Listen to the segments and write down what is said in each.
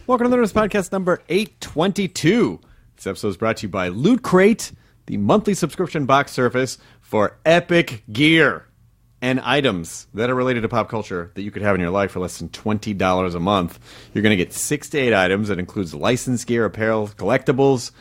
Welcome to the Nerdist Podcast number 822. This episode is brought to you by Loot Crate, the monthly subscription box service for epic gear and items that are related to pop culture that you could have in your life for less than $20 a month. You're going to get 6 to 8 items that includes licensed gear, apparel, collectibles.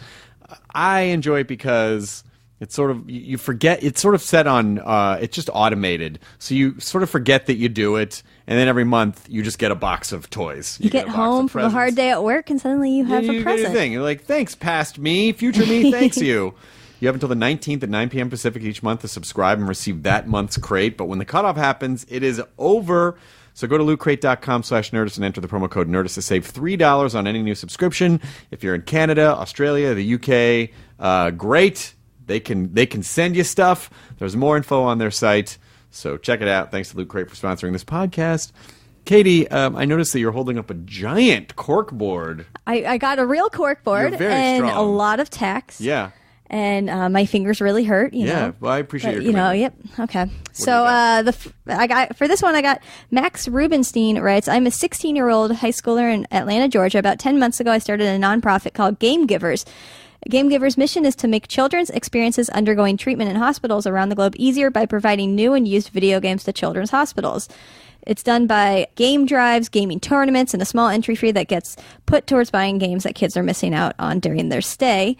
I enjoy it because it's sort of, you forget, it's sort of set on, it's just automated. So you sort of forget that you do it, and then every month you just get a box of toys. You get home from a hard day at work, and suddenly you have a present. Thing. You're like, thanks, past me, future me, thanks you. You have until the 19th at 9 p.m. Pacific each month to subscribe and receive that month's crate. But when the cutoff happens, it is over. So go to lootcrate.com/Nerdist and enter the promo code Nerdist to save $3 on any new subscription. If you're in Canada, Australia, the UK, great. They can send you stuff. There's more info on their site. So check it out. Thanks to Loot Crate for sponsoring this podcast. Katie, I noticed that you're holding up a giant cork board. I got a real cork board and strong. A lot of text. Yeah. And my fingers really hurt. You know? Well, I appreciate your commitment. Yep. Okay. So I got for this one, I got Max Rubenstein writes, I'm a 16-year-old high schooler in Atlanta, Georgia. About 10 months ago, I started a nonprofit called Game Givers. Game Givers' mission is to make children's experiences undergoing treatment in hospitals around the globe easier by providing new and used video games to children's hospitals. It's done by game drives, gaming tournaments, and a small entry fee that gets put towards buying games that kids are missing out on during their stay.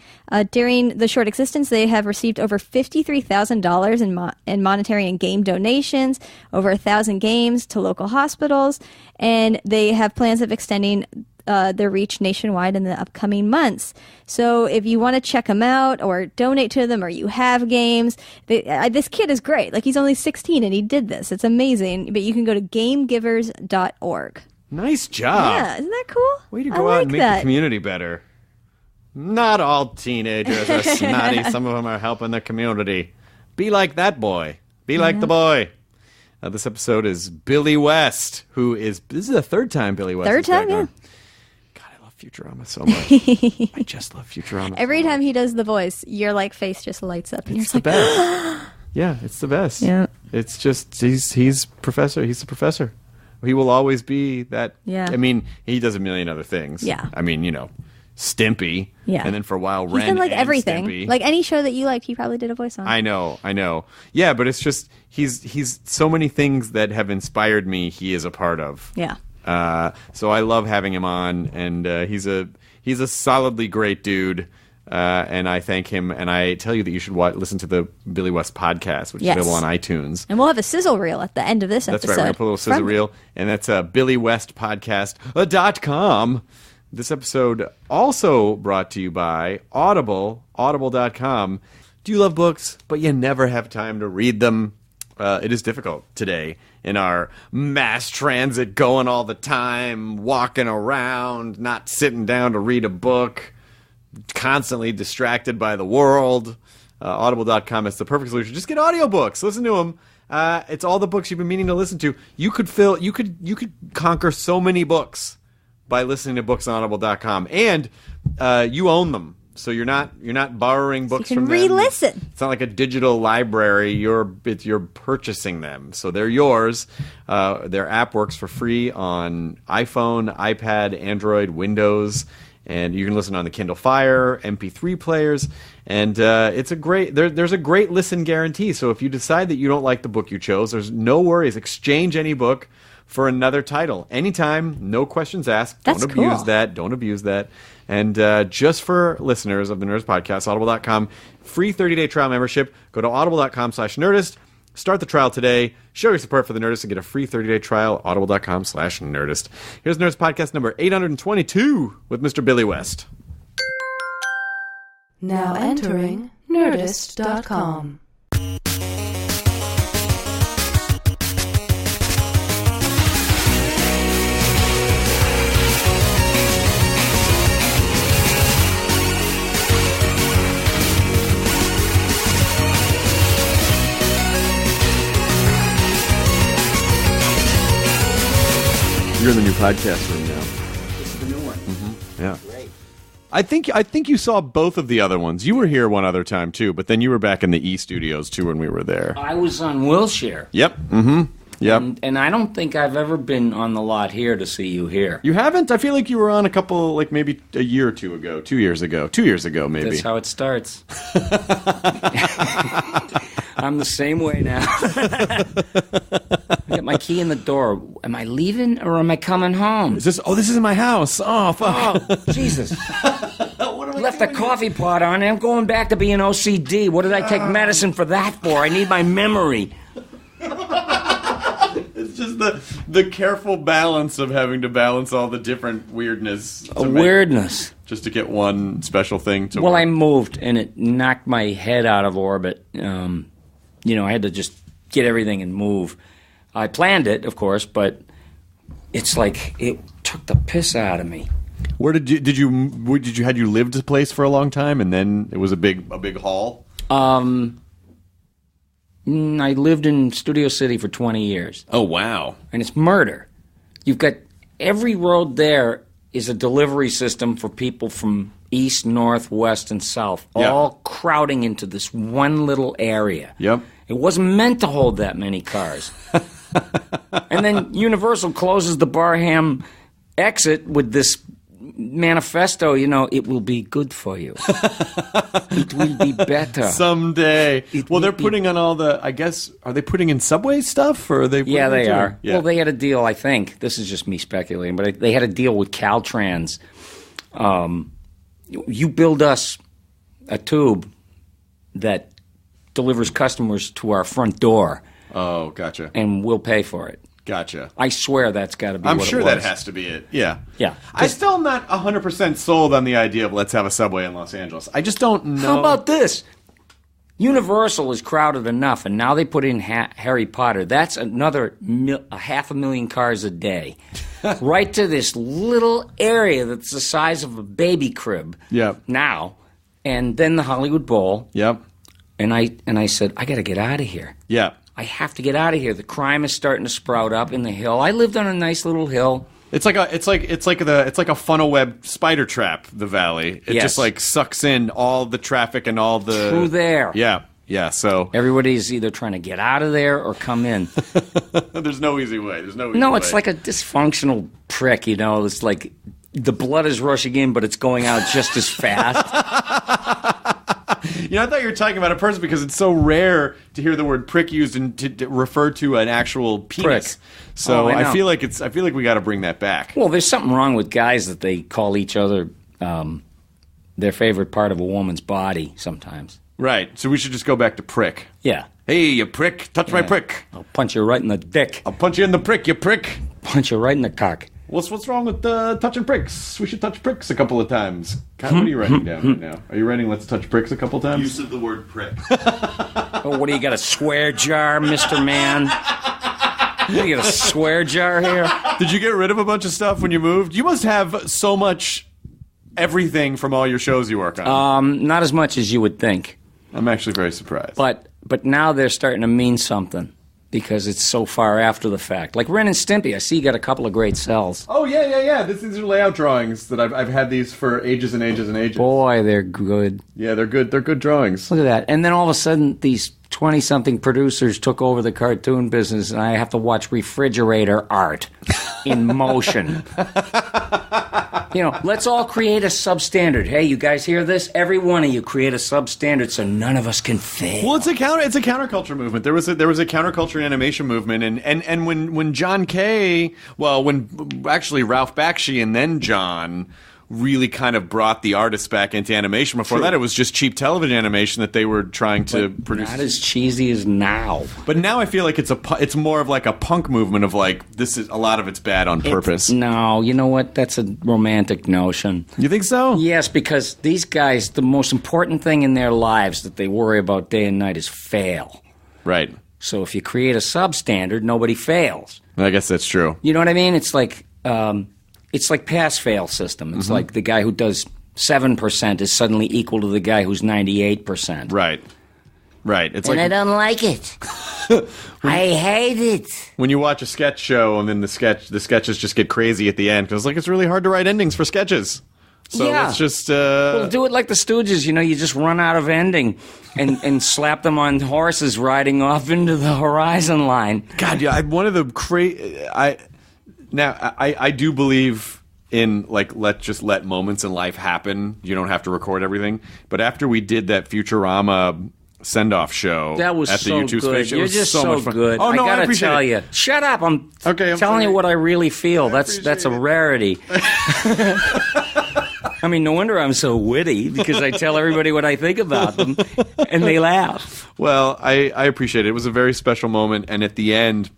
During the short existence, they have received over $53,000 in monetary and game donations, over 1,000 games to local hospitals, and they have plans of extending their reach nationwide in the upcoming months. So if you want to check them out or donate to them or you have games, this kid is great. Like, he's only 16 and he did this. It's amazing. But you can go to gamegivers.org. Nice job. Yeah, isn't that cool? Way to go out and make the community better. Not all teenagers are snotty. Some of them are helping the community. Be like that boy. Be like the boy. This episode is Billy West, this is the third time Billy West Third time, yeah. Futurama so much. I just love Futurama. Every time he does the voice, your face just lights up. And it's the best. Yeah, it's the best. Yeah. It's just, he's professor. He's the professor. He will always be that. Yeah. I mean, he does a million other things. Yeah. I mean, Stimpy. Yeah. And then for a while, he's Ren done and everything. Stimpy. Like any show that you liked, he probably did a voice on. I know. Yeah, but it's just, he's so many things that have inspired me he is a part of. Yeah. So I love having him on, and he's a solidly great dude, and I thank him. And I tell you that you should listen to the Billy West podcast, which is available on iTunes. And we'll have a sizzle reel at the end of this episode. That's right. We're going to put a little sizzle reel, and that's BillyWestPodcast.com. This episode also brought to you by Audible, audible.com. Do you love books, but you never have time to read them? It is difficult today in our mass transit, going all the time, walking around, not sitting down to read a book, constantly distracted by the world. Audible.com is the perfect solution. Just get audiobooks. Listen to them. It's all the books you've been meaning to listen to. You could conquer so many books by listening to books on Audible.com, and you own them. So you're not borrowing books from them. You can re-listen. It's not like a digital library. You're purchasing them, so they're yours. Their app works for free on iPhone, iPad, Android, Windows, and you can listen on the Kindle Fire, MP3 players, and it's a great. There's a great listen guarantee. So if you decide that you don't like the book you chose, there's no worries. Exchange any book for another title anytime, no questions asked. That's Don't abuse cool. that. Don't abuse that. And just for listeners of the Nerdist Podcast, Audible.com, free 30-day trial membership. Go to audible.com/Nerdist. Start the trial today. Show your support for the Nerdist and get a free 30-day trial. Audible.com/Nerdist. Here's Nerdist Podcast number 822 with Mr. Billy West. Now entering Nerdist.com. You're in the new podcast room now. This is the new one. Mm-hmm. Yeah. Great. I think you saw both of the other ones. You were here one other time too, but then you were back in the E studios too when we were there. I was on Wilshire. Yep. Mm-hmm. Yep. And I don't think I've ever been on the lot here to see you here. You haven't? I feel like you were on a couple, like maybe a year or two ago, 2 years ago. 2 years ago, maybe. That's how it starts. I'm the same way now. I got my key in the door. Am I leaving or am I coming home? This is my house. Oh, fuck. Oh, Jesus. Left the coffee pot on and I'm going back to being OCD. What did I take medicine for that for? I need my memory. It's just the careful balance of having to balance all the different weirdness. Weirdness. Just to get one special thing to Well, work. I moved and it knocked my head out of orbit. I had to just get everything and move. I planned it, of course, but it's like it took the piss out of me. Where had you lived a place for a long time and then it was a big haul? I lived in Studio City for 20 years. Oh, wow. And it's murder. You've got every road there is a delivery system for people from east, north, west, and south, all crowding into this one little area. Yep. It wasn't meant to hold that many cars. And then Universal closes the Barham exit with this manifesto, it will be good for you. It will be better. Someday. They're putting on all the, I guess, are they putting in subway stuff? Or are they? Yeah, they are. Yeah. Well, they had a deal, I think. This is just me speculating, but they had a deal with Caltrans. You build us a tube that delivers customers to our front door. Oh, gotcha. And we'll pay for it. Gotcha. I swear that's got to be I'm what sure it was. that has to be it. Yeah. Yeah. I'm still not 100% sold on the idea of let's have a subway in Los Angeles. I just don't know. How about this? Universal is crowded enough, and now they put in Harry Potter. That's another 500,000 cars a day. Right to this little area that's the size of a baby crib. Yep. Now. And then the Hollywood Bowl. Yep. And I said, I got to get out of here. Yeah. I have to get out of here. The crime is starting to sprout up in the hill. I lived on a nice little hill. It's like a funnel web spider trap. The valley. It just like sucks in all the traffic and all the Through there. Yeah. Yeah. So everybody's either trying to get out of there or come in. There's no easy way. No, it's like a dysfunctional prick. It's like the blood is rushing in, but it's going out just as fast. I thought you were talking about a person because it's so rare to hear the word prick used and to refer to an actual penis. Prick. So I feel like we got to bring that back. Well, there's something wrong with guys that they call each other their favorite part of a woman's body sometimes. Right. So we should just go back to prick. Yeah. Hey, you prick! Touch my prick! I'll punch you right in the dick. I'll punch you in the prick, you prick! Punch you right in the cock. What's wrong with touching pricks? We should touch pricks a couple of times. God, what are you writing down right now? Are you writing let's touch pricks a couple times? Use of the word prick. Oh, what do you got, a swear jar, Mr. Man? You got a swear jar here? Did you get rid of a bunch of stuff when you moved? You must have so much everything from all your shows you work on. Not as much as you would think. I'm actually very surprised. But now they're starting to mean something. Because it's so far after the fact. Like Ren and Stimpy, I see you got a couple of great cells. Oh, yeah. These are layout drawings that I've had these for ages and ages and ages. Boy, they're good. Yeah, they're good. They're good drawings. Look at that. And then all of a sudden, these 20-something producers took over the cartoon business, and I have to watch refrigerator art in motion. Let's all create a substandard. Hey, you guys hear this? Every one of you create a substandard so none of us can fail. Well, it's a counterculture movement. There was a counterculture animation movement, and when John Kay, when actually Ralph Bakshi and then John really kind of brought the artists back into animation. Before that, it was just cheap television animation that they were trying to produce. Not as cheesy as now. But now I feel like it's more of like a punk movement of like this is a lot of it's bad on purpose. No, you know what? That's a romantic notion. You think so? Yes, because these guys, the most important thing in their lives that they worry about day and night is fail. Right. So if you create a substandard, nobody fails. I guess that's true. You know what I mean? It's like pass-fail system. It's like the guy who does 7% is suddenly equal to the guy who's 98%. Right. It's I don't like it. I hate it. When you watch a sketch show and then the sketches just get crazy at the end because it's really hard to write endings for sketches. So let's just... Well, do it like the Stooges. You just run out of ending and slap them on horses riding off into the horizon line. God, yeah, one of the I do believe in, like, let moments in life happen. You don't have to record everything. But after we did that Futurama send-off show that was at the so YouTube good. space, You're was just so so much fun. good. Oh, no, I gotta tell it. you. Shut up. I'm telling sorry. you what I really feel. That's a rarity. I mean, no wonder I'm so witty, because I tell everybody what I think about them, and they laugh. Well, I appreciate it. It was a very special moment, and at the end,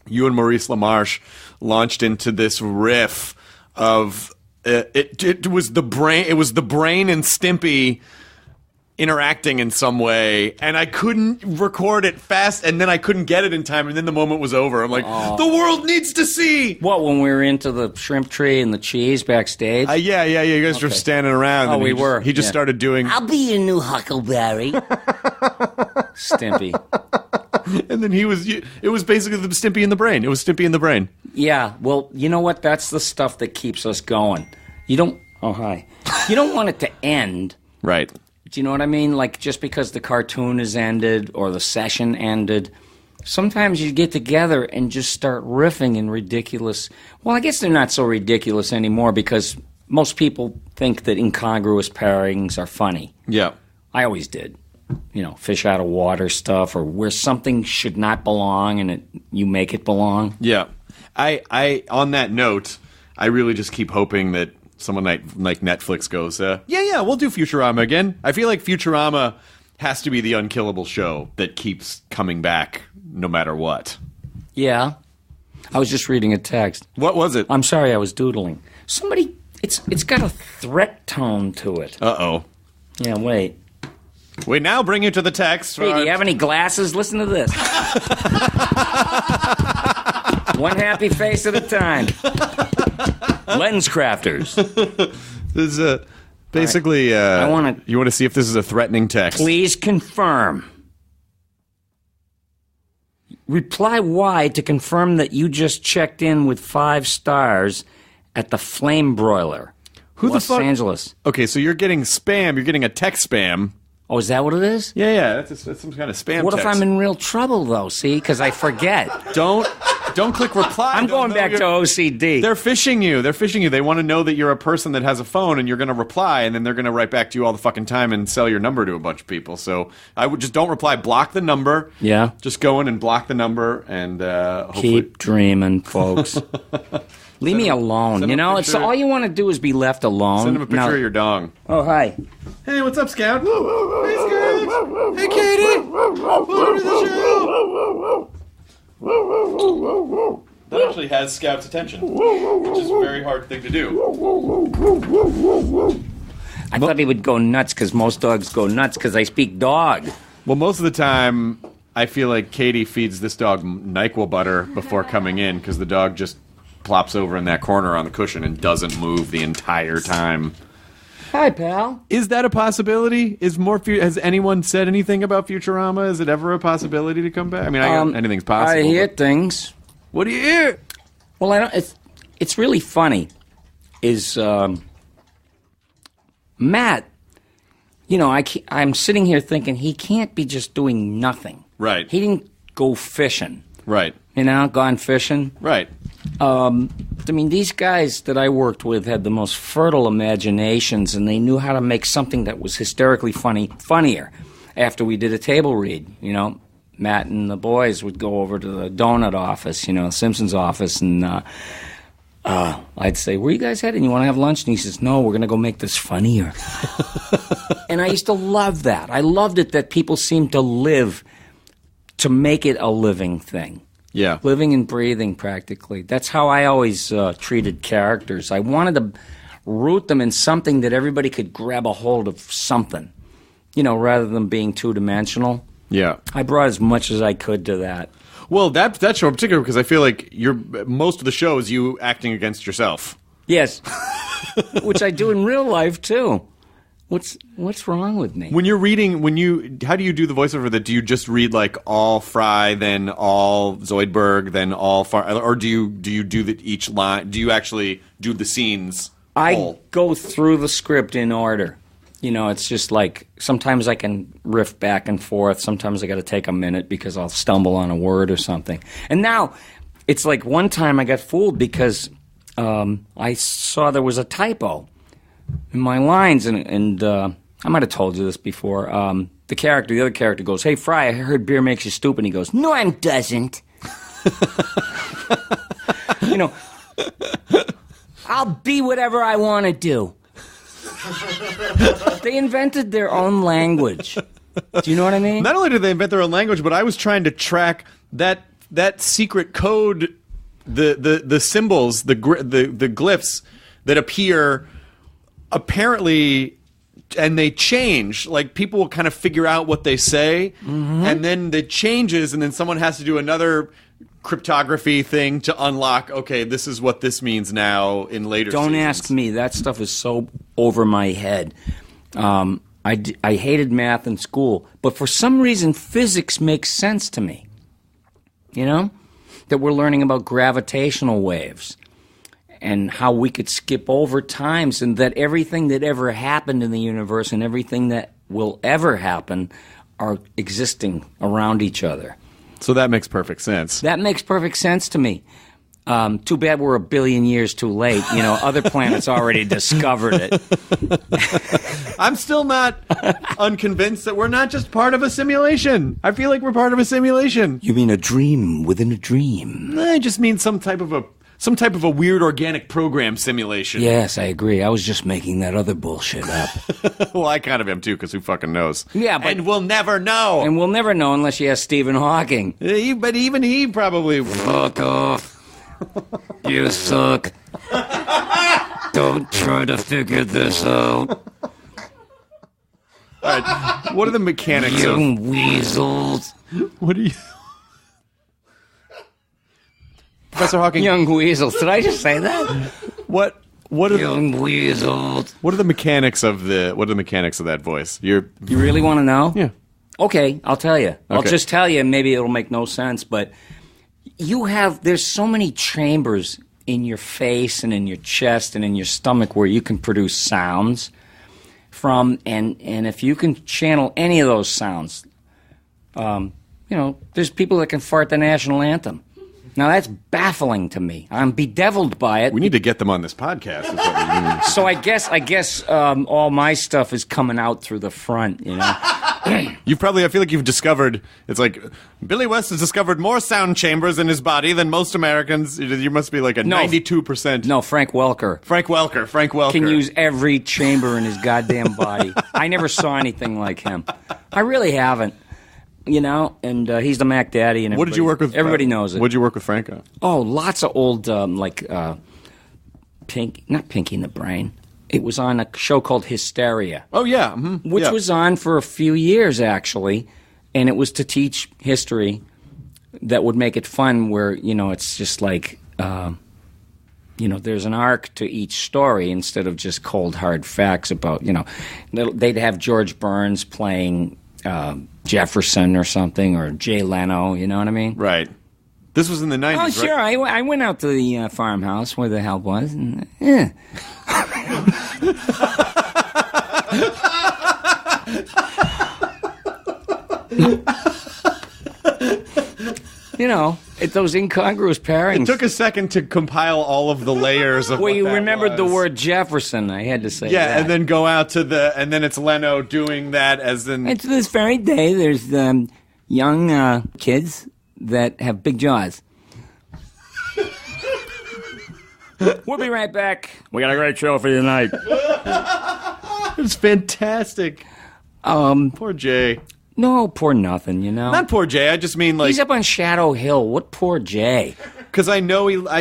you and Maurice LaMarche launched into this riff of it was the brain. It was the brain and Stimpy interacting in some way, and I couldn't record it fast, and then I couldn't get it in time, and then the moment was over. I'm like, the world needs to see. What, when we were into the shrimp tree and the cheese backstage? Yeah. You guys were standing around. Oh, we were. He just started doing. I'll be your new Huckleberry. Stimpy. And then it was basically the Stimpy and the Brain. It was Stimpy and the Brain. Yeah, well, you know what? That's the stuff that keeps us going. You don't... Oh, hi. You don't want it to end. Right. Do you know what I mean? Like, just because the cartoon is ended or the session ended, sometimes you get together and just start riffing in ridiculous... Well, I guess they're not so ridiculous anymore, because most people think that incongruous pairings are funny. Yeah. I always did. Fish out of water stuff, or where something should not belong and you make it belong. Yeah. I on that note, I really just keep hoping that someone like Netflix goes, yeah, we'll do Futurama again. I feel like Futurama has to be the unkillable show that keeps coming back no matter what. Yeah. I was just reading a text. What was it? I'm sorry, I was doodling. Somebody, it's got a threat tone to it. Uh-oh. Yeah, wait. We now bring you to the text. Hey, do you have any glasses? Listen to this. One happy face at a time. Lens crafters. This is basically. Right. You want to see if this is a threatening text? Please confirm. Reply Y to confirm that you just checked in with 5 stars at the Flame Broiler, Los Angeles. Okay, so you're getting spam. You're getting a text spam. Oh, is that what it is? Yeah. That's some kind of spam. What text. if I'm in real trouble, though? See, because I forget. Don't click reply. I'm going back to OCD. They're phishing you. They want to know that you're a person that has a phone, and you're going to reply, and then they're going to write back to you all the fucking time and sell your number to a bunch of people. So I would just don't reply. Block the number. Yeah. Just go in and block the number, and hopefully... Keep dreaming, folks. Leave me alone. It's all you want to do is be left alone. Send them a picture of your dong. Oh, hi. Hey, what's up, Scout? Hey, Scout. Hey, Katie. Welcome to the show. That actually has Scout's attention, which is a very hard thing to do. I thought he would go nuts, because most dogs go nuts because I speak dog. Well, most of the time, I feel like Katie feeds this dog NyQuil butter before coming in, because the dog just plops over in that corner on the cushion and doesn't move the entire time. Hi, pal. Is that a possibility? Has anyone said anything about Futurama? Is it ever a possibility to come back? I mean, anything's possible. I hear things. What do you hear? Well, I don't. It's really funny. Is Matt? I'm sitting here thinking he can't be just doing nothing. Right. He didn't go fishing. Right. Gone fishing. Right. These guys that I worked with had the most fertile imaginations, and they knew how to make something that was hysterically funnier. After we did a table read, Matt and the boys would go over to the donut office, Simpson's office, and I'd say, "Where you guys heading? You want to have lunch?" And he says, "No, we're going to go make this funnier." And I used to love that. I loved it that people seemed to live to make it a living thing. Yeah. Living and breathing, practically. That's how I always treated characters. I wanted to root them in something that everybody could grab a hold of something, rather than being two-dimensional. Yeah. I brought as much as I could to that. Well, that show in particular, because I feel like most of the show is you acting against yourself. Yes. Which I do in real life, too. What's wrong with me? When you're reading, how do you do the voiceover? That do you just read like all Fry, then all Zoidberg, then all Far, or do you do each line? Do you actually do the scenes I go through the script in order. You know, it's just like sometimes I can riff back and forth. Sometimes I got to take a minute because I'll stumble on a word or something. And now it's like one time I got fooled because I saw there was a typo in my lines, and I might have told you this before. The other character goes, "Hey, Fry, I heard beer makes you stupid." And he goes, "No, it doesn't." You know, I'll be whatever I want to do. They invented their own language. Do you know what I mean? Not only did they invent their own language, but I was trying to track that secret code, the symbols, the glyphs that appear apparently, and they change. Like, people will kind of figure out what they say, and then it changes, and then someone has to do another cryptography thing to unlock, okay, this is what this means now in later Don't seasons. ask me. That stuff is so over my head. I hated math in school, but for some reason physics makes sense to me. You know? That we're learning about gravitational waves and how we could skip over times, and that everything that ever happened in the universe and everything that will ever happen are existing around each other. So that makes perfect sense. That makes perfect sense to me. Too bad we're a billion years too late. You know, other planets already discovered it. I'm still not unconvinced that we're not just part of a simulation. I feel like we're part of a simulation. You mean a dream within a dream? I just mean some type of a weird organic program simulation. Yes, I agree. I was just making that other bullshit up. Well, I kind of am too, because who fucking knows? Yeah, but... And we'll never know. And we'll never know unless you ask Stephen Hawking. But even he probably... Fuck off. You suck. Don't try to figure this out. All right, what are the mechanics Young weasels. What are you... Professor Hawking... Young weasels. Did I just say that? What are Young weasels. What are the mechanics of that voice? You really want to know? Yeah. Okay, I'll tell you. I'll Okay. just tell you, and maybe it'll make no sense, but there's so many chambers in your face and in your chest and in your stomach where you can produce sounds from, and if you can channel any of those sounds, there's people that can fart the national anthem. Now, that's baffling to me. I'm bedeviled by it. We need to get them on this podcast. Is what we need. So I guess all my stuff is coming out through the front, you know. I feel like you've discovered, it's like, Billy West has discovered more sound chambers in his body than most Americans. You must be like 92%. No, Frank Welker. Frank Welker. Can use every chamber in his goddamn body. I never saw anything like him. I really haven't. You know, and he's the Mac Daddy. And what did you work with? Everybody knows it. What did you work with Frank on? Oh, lots of old, not Pinky and the Brain. It was on a show called Hysteria. Oh, yeah. Which was on for a few years, actually. And it was to teach history that would make it fun where, it's just like, there's an arc to each story instead of just cold, hard facts about, they'd have George Burns playing Jefferson or something, or Jay Leno, you know what I mean? Right. This was in the 90s, Oh, sure. right? I went out to the farmhouse where the help was. And, yeah. Those incongruous pairings. It took a second to compile all of the layers of well, what you that remembered the was. word Jefferson. I had to say Yeah, that. and then go out to and then it's Leno doing that as in... And to this very day, there's young kids that have big jaws. We'll be right back. We got a great show for you tonight. It's fantastic. Poor Jay. No, poor nothing, Not poor Jay, I just mean like... He's up on Shadow Hill. What poor Jay? Because I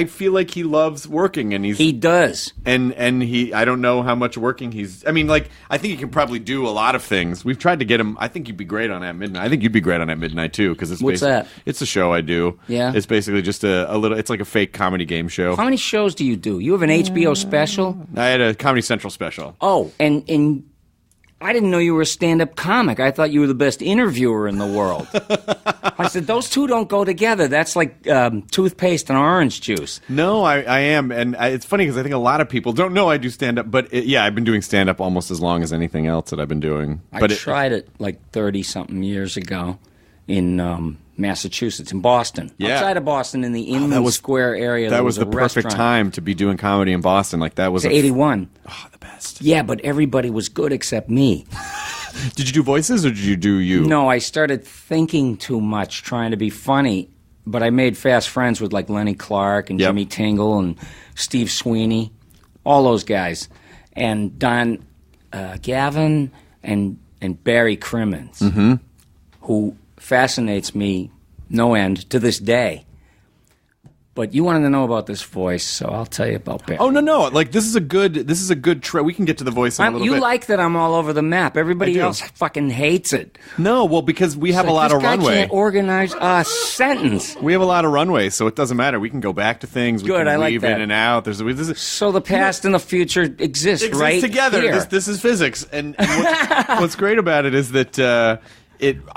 feel like he loves working, and He does. And I don't know how much working he's... I mean, like, I think he can probably do a lot of things. We've tried to get him... I think he'd be great on At Midnight. I think you'd be great on At Midnight, too, because it's What's that? It's a show I do. Yeah? It's basically just a little... It's like a fake comedy game show. How many shows do you do? You have an HBO special? I had a Comedy Central special. Oh, and I didn't know you were a stand-up comic. I thought you were the best interviewer in the world. I said, those two don't go together. That's like toothpaste and orange juice. No, I am. And it's funny because I think a lot of people don't know I do stand-up. But, I've been doing stand-up almost as long as anything else that I've been doing. I tried it like 30-something years ago in Massachusetts, in Boston. Yeah. Outside of Boston, in the Inman Square area. That was the a perfect restaurant. time to be doing comedy in Boston. Like that was 81. Oh, the best. Yeah, but everybody was good except me. Did you do voices or did you do you? No, I started thinking too much, trying to be funny. But I made fast friends with like Lenny Clark and Jimmy Tingle and Steve Sweeney, all those guys, and Don Gavin and Barry Crimmins, who fascinates me no end to this day. But you wanted to know about this voice, so I'll tell you about Barry. Oh no! Like this is a good we can get to the voice in a little bit. You like that I'm all over the map. Everybody else fucking hates it. No, well, because we have a lot of runway. This guy can't organize a sentence. We have a lot of runway, so it doesn't matter. We can go back to things. We Good, can I like weave that. in and out. So the past and the future exist right together. here. This is physics, and what's great about it is that.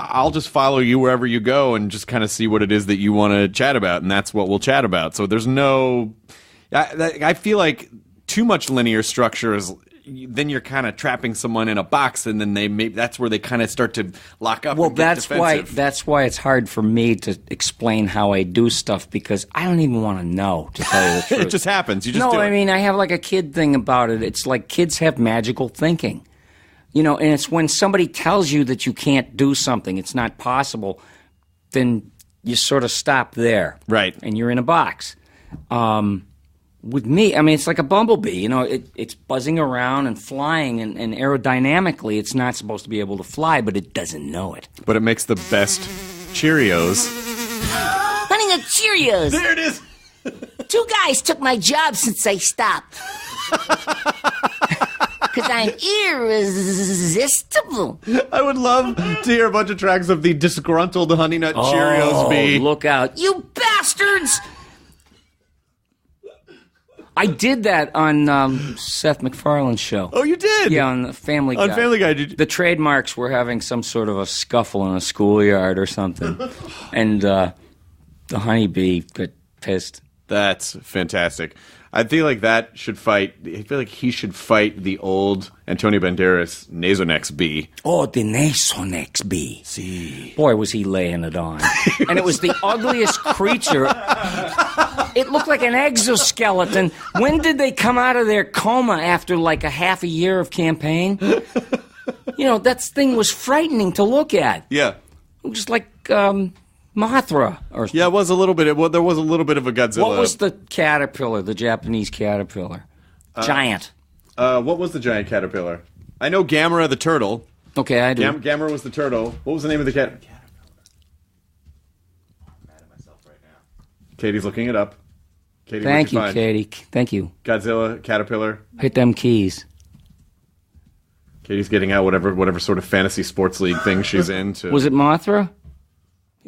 I'll just follow you wherever you go and just kind of see what it is that you want to chat about, and that's what we'll chat about. So there's no... I feel like too much linear structure is... Then you're kind of trapping someone in a box, and then that's where they kind of start to lock up and get defensive. That's why it's hard for me to explain how I do stuff, because I don't even want to know, to tell you the truth. It just happens. You just do it. I mean, I have like a kid thing about it. It's like kids have magical thinking. You know, and it's when somebody tells you that you can't do something, it's not possible, then you sort of stop there. Right. And you're in a box. With me, I mean, it's like a bumblebee. You know, it's buzzing around and flying, and aerodynamically, it's not supposed to be able to fly, but it doesn't know it. But it makes the best Cheerios. Honey Nut Cheerios. There it is. 2 guys took my job since I stopped. Because I'm irresistible. I would love to hear a bunch of tracks of the disgruntled Honey Nut Cheerios bee. Look out. You bastards! I did that on Seth MacFarlane's show. Oh, you did? Yeah, on the Family Guy. On Family Guy, did you? The trademarks were having some sort of a scuffle in a schoolyard or something. And the honeybee got pissed. That's fantastic. I feel like that should fight. I feel like he should fight the old Antonio Banderas Nasonex bee. Oh, the Nasonex bee. See. Boy, was he laying it on. And it was the ugliest creature. It looked like an exoskeleton. When did they come out of their coma after like a half a year of campaign? You know, that thing was frightening to look at. Yeah. It was like Mothra. Yeah, it was a little bit. There was a little bit of a Godzilla. What was the caterpillar, the Japanese caterpillar? Giant. What was the giant caterpillar? I know Gamera the turtle. Okay, I do. Gamera was the turtle. What was the name of the cat? I'm mad at myself right now. Katie's looking it up. Katie, Thank what'd you, find? Katie. Thank you. Godzilla, caterpillar. Hit them keys. Katie's getting out whatever sort of fantasy sports league thing she's into. Was it Mothra?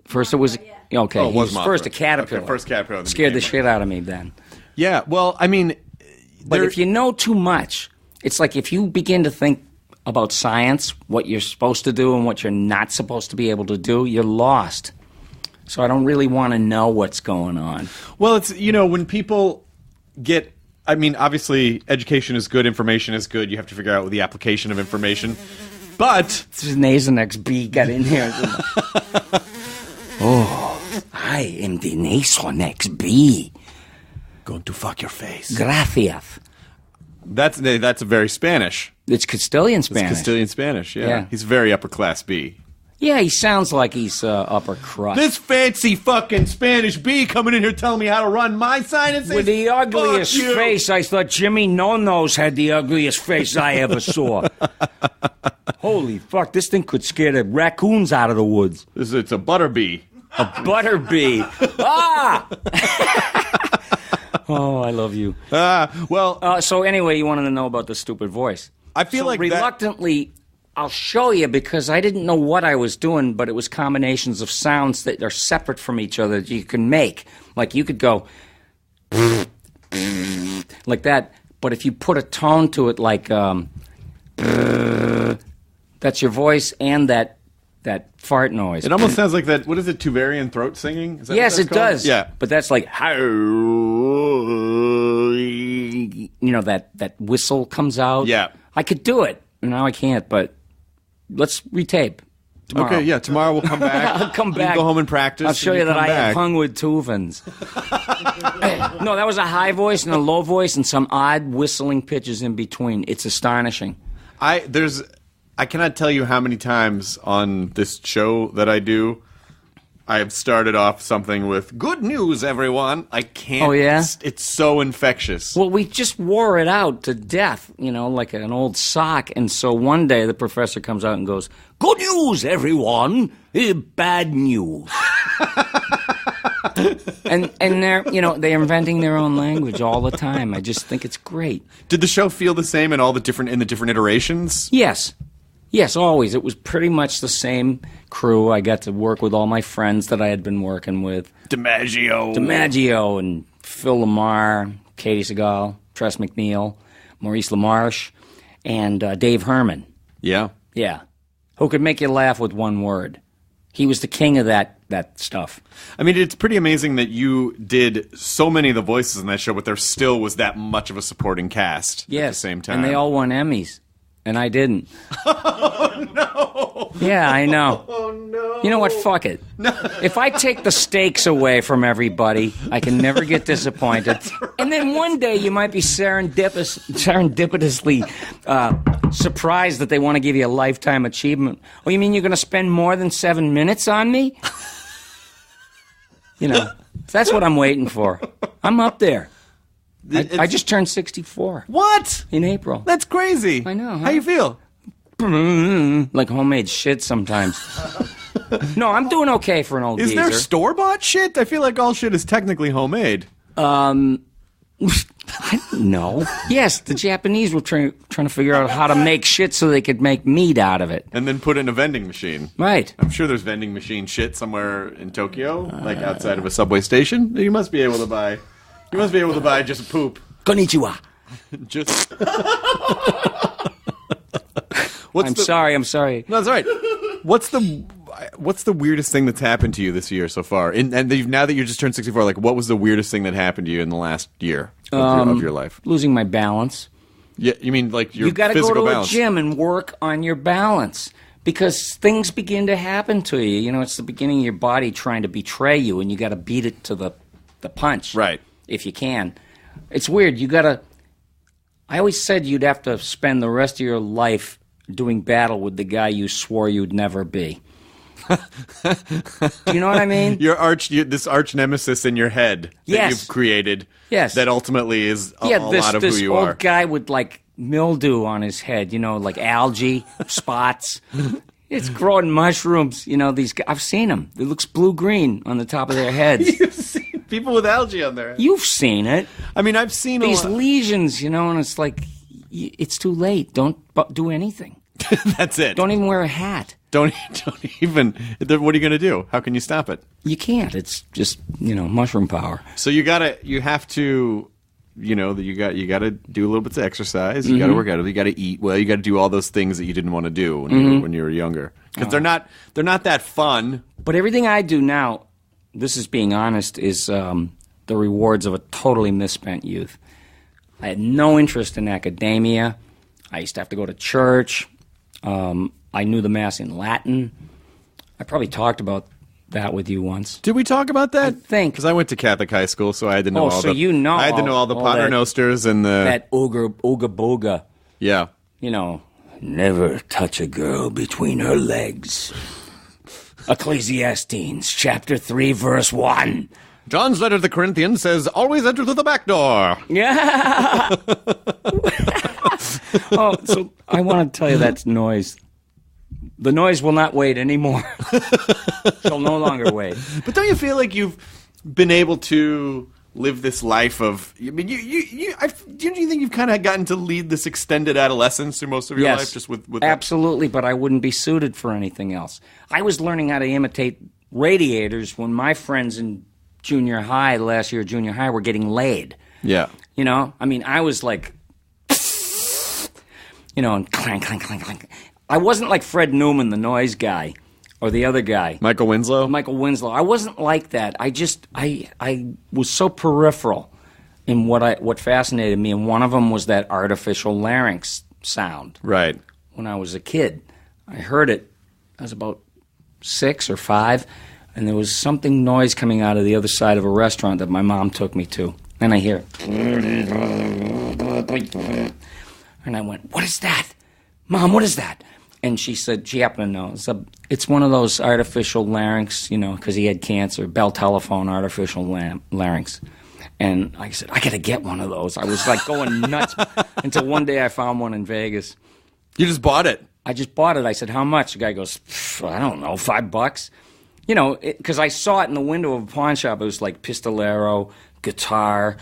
First it was... Okay, Oh, it was he was Mothra. first a caterpillar. Okay, first caterpillar. then Scared the became shit out of me then. Yeah, well, I mean... But if you know too much, it's like if you begin to think about science, what you're supposed to do and what you're not supposed to be able to do, you're lost. So I don't really want to know what's going on. Well, it's, when people get... I mean, obviously, education is good, information is good. You have to figure out the application of information. But... This Nasonex bee got in here. Oh, I am the Nasonex bee. Going to fuck your face. Gracias. That's a very Spanish. It's Castilian Spanish. It's Castilian Spanish, yeah. Yeah. He's very upper class B. Yeah, he sounds like he's upper crust. This fancy fucking Spanish bee coming in here telling me how to run my sinuses. With the ugliest Fuck you. face, I thought Jimmy No-Nose had the ugliest face I ever saw. Holy fuck, this thing could scare the raccoons out of the woods. It's a butter bee. A butter bee. Ah! Oh, I love you. So anyway, you wanted to know about the stupid voice. I feel like reluctantly, I'll show you because I didn't know what I was doing, but it was combinations of sounds that are separate from each other that you can make. Like you could go like that, but if you put a tone to it like That's your voice and that fart noise. It almost sounds like that. What is it? Tuvarian throat singing? Is that Yes, what it that's called? does. Yeah, but that's like that whistle comes out. Yeah. I could do it. Now I can't. But let's retape tomorrow. Okay, yeah. Tomorrow we'll come back. I'll come You back. go home and practice. I'll show and you that come I have back. hung with Tuvans. No, that was a high voice and a low voice and some odd whistling pitches in between. It's astonishing. I cannot tell you how many times on this show that I do, I have started off something with "Good news, everyone." I can't. Oh, yeah? It's so infectious. Well, we just wore it out to death, like an old sock. And so one day the professor comes out and goes, "Good news, everyone. Bad news." and they're inventing their own language all the time. I just think it's great. Did the show feel the same in the different iterations? Yes, always. It was pretty much the same crew. I got to work with all my friends that I had been working with. DiMaggio and Phil LaMarche, Katie Segal, Tress MacNeille, Maurice LaMarche, and Dave Herman. Yeah. Yeah. Who could make you laugh with one word. He was the king of that stuff. I mean, it's pretty amazing that you did so many of the voices in that show, but there still was that much of a supporting cast at the same time. And they all won Emmys. And I didn't. Oh, no. Yeah, I know. Oh, no. You know what? Fuck it. No. If I take the stakes away from everybody, I can never get disappointed. Right. And then one day you might be serendipitously surprised that they want to give you a lifetime achievement. Oh, you mean you're going to spend more than 7 minutes on me? That's what I'm waiting for. I'm up there. I just turned 64. What? In April. That's crazy. I know. Huh? How you feel? Like homemade shit sometimes. No, I'm doing okay for an old Is geezer. there store-bought shit? I feel like all shit is technically homemade. I don't know. Yes, the Japanese were trying to figure out how to make shit so they could make meat out of it. And then put it in a vending machine. Right. I'm sure there's vending machine shit somewhere in Tokyo, like outside of a subway station. You must be able to buy just poop. Konnichiwa. Just. I'm sorry. No, that's all right. What's the weirdest thing that's happened to you this year so far? Now that you just turned 64, like, what was the weirdest thing that happened to you in the last year of your life? Losing my balance. Yeah, you mean like your You got to physical go to balance? a gym and work on your balance because things begin to happen to you. It's the beginning of your body trying to betray you, and you got to beat it to the punch. Right. If you can. It's weird. I always said you'd have to spend the rest of your life doing battle with the guy you swore you'd never be. Do you know what I mean? This arch nemesis in your head that you've created. Yes. That ultimately is a lot of who you this are. old guy with like mildew on his head, like algae, spots. It's growing mushrooms. These guys, I've seen them. It looks blue-green on the top of their heads. You've seen people with algae on their head. You've seen it. I mean, I've seen these a lot. lesions, and it's like, it's too late. Don't do anything. That's it. Don't even wear a hat. Don't even. What are you going to do? How can you stop it? You can't. It's just mushroom power. So you have to, you got to do a little bit of exercise. You got to work out. You got to eat well. You got to do all those things that you didn't want to do when you were younger because they're not that fun. But everything I do now, this is being honest, is the rewards of a totally misspent youth. I had no interest in academia. I used to have to go to church. I knew the Mass in Latin. I probably talked about that with you once. Did we talk about that? I think. Because I went to Catholic high school, so I had to know I had to know all the paternosters and the... That ooga booga. Yeah. Never touch a girl between her legs. Ecclesiastes, chapter 3, verse 1. John's letter to the Corinthians says, always enter through the back door. Yeah. So I want to tell you that noise. The noise will not wait anymore. Shall no longer wait. But don't you feel like you've been able to live this life of... I mean, do you think you've kind of gotten to lead this extended adolescence through most of your life? Just with absolutely, but I wouldn't be suited for anything else. I was learning how to imitate radiators when my friends in junior high, last year junior high, were getting laid. Yeah. I mean, I was like... and clank, clank, clank, clank. I wasn't like Fred Newman, the noise guy, or the other guy. Michael Winslow? Michael Winslow. I wasn't like that. I was so peripheral in what fascinated me, and one of them was that artificial larynx sound. Right. When I was a kid, I heard it. I was about 6 or 5, and there was something noise coming out of the other side of a restaurant that my mom took me to. And I hear it. And I went, "What is that? Mom, what is that?" And she said, she happened to know. It's one of those artificial larynx, because he had cancer, Bell Telephone artificial larynx. And I said, I got to get one of those. I was like going nuts until one day I found one in Vegas. You just bought it? I just bought it. I said, how much? The guy goes, I don't know, $5. Because I saw it in the window of a pawn shop. It was like pistolero, guitar,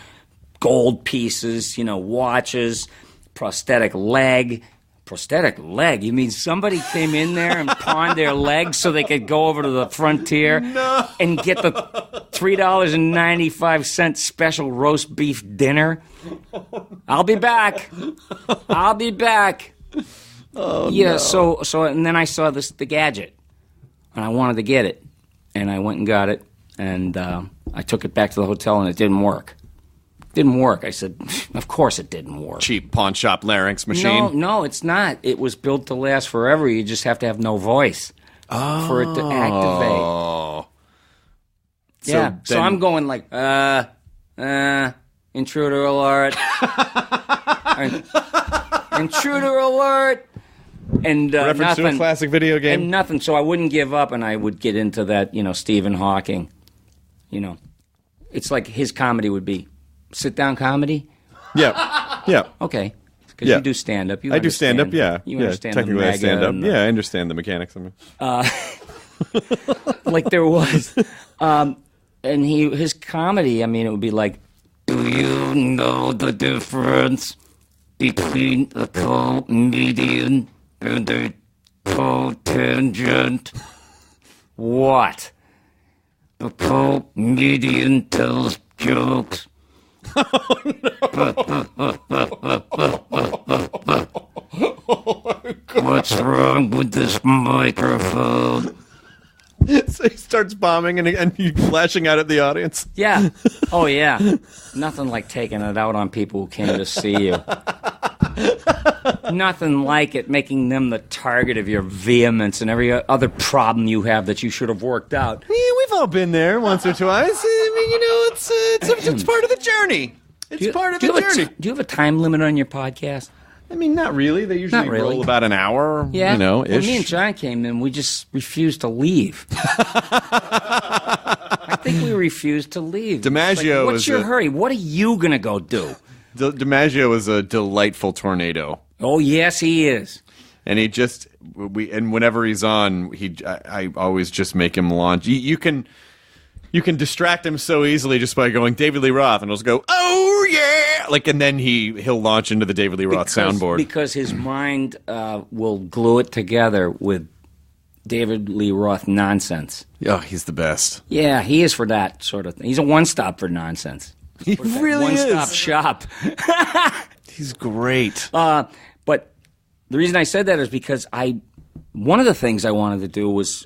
gold pieces, watches, prosthetic leg. Prosthetic leg? You mean somebody came in there and pawned their leg so they could go over to the frontier and get the $3.95 special roast beef dinner? I'll be back. Oh, yeah. No. So, and then I saw the gadget, and I wanted to get it, and I went and got it, and I took it back to the hotel, and it didn't work. I said, of course it didn't work. Cheap pawn shop larynx machine? No, it's not. It was built to last forever. You just have to have no voice for it to activate. Yeah. So I'm going like, intruder alert. Intruder alert. And reference nothing. to a classic video game. And nothing. So I wouldn't give up, and I would get into that, Stephen Hawking. It's like his comedy would be sit-down comedy? Yeah. Okay. Because you do stand-up. I do stand-up, yeah. You understand technically the I stand up. and Yeah, I understand the mechanics. Like there was. And his comedy, it would be like, do you know the difference between the comedian and the cotangent? What? The comedian tells jokes. Oh, no. What's wrong with this microphone? So he starts bombing and you flashing out at the audience. Yeah. Oh, yeah. Nothing like taking it out on people who came to see you. Nothing like it making them the target of your vehemence and every other problem you have that you should have worked out. Yeah, we've all been there once or twice. It's part of the journey. It's part of the journey. Do you have a time limit on your podcast? Not really. They usually roll about an hour, yeah. ish. When me and John came in, we just refused to leave. I think we refused to leave. DiMaggio what's your hurry? What are you going to go do? DiMaggio is a delightful tornado. Oh, yes, he is. And whenever he's on, I always just make him launch. You can distract him so easily just by going David Lee Roth, and he'll just go, oh yeah, and then he'll launch into the David Lee Roth soundboard because his mind will glue it together with David Lee Roth nonsense. Oh, he's the best. Yeah, he is for that sort of thing. He's a one-stop for nonsense. He really is. One-stop shop. He's great. But the reason I said that is because one of the things I wanted to do was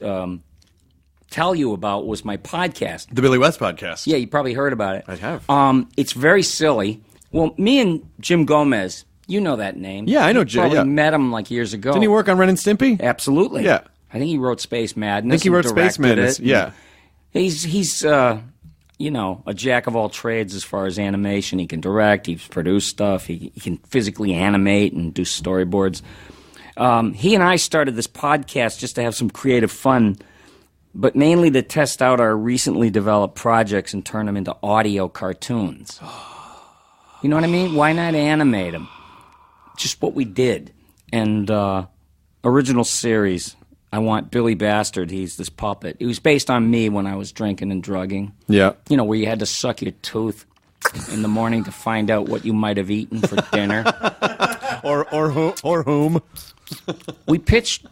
tell you about was my podcast. The Billy West podcast. Yeah, you probably heard about it. I have. It's very silly. Well, me and Jim Gomez, you know that name. Yeah, I know Jim. You probably met him like years ago. Didn't he work on Ren and Stimpy? Absolutely. Yeah. I think he wrote Space Madness. I think he wrote Space Madness, yeah. He's a jack of all trades as far as animation. He can direct, he's produced stuff, he can physically animate and do storyboards. He and I started this podcast just to have some creative fun, but mainly to test out our recently developed projects and turn them into audio cartoons. You know what I mean? Why not animate them? Just what we did. And original series, I want Billy Bastard. He's this puppet. It was based on me when I was drinking and drugging. Yeah. Where you had to suck your tooth in the morning to find out what you might have eaten for dinner. or whom. We pitched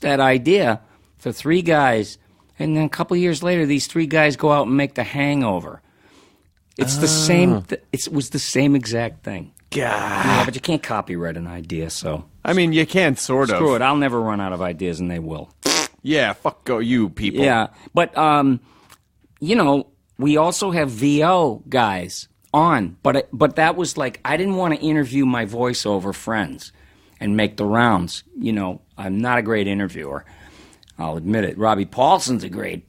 that idea to 3 guys, and then a couple years later, these 3 guys go out and make The Hangover. It's the same. It was the same exact thing. Yeah, but you can't copyright an idea, so... I mean, you can, sort of. Screw it, I'll never run out of ideas, and they will. Yeah, fuck you people. Yeah, but, we also have VO guys on, but that was like, I didn't want to interview my voiceover friends and make the rounds. I'm not a great interviewer. I'll admit it. Robbie Paulson's a great,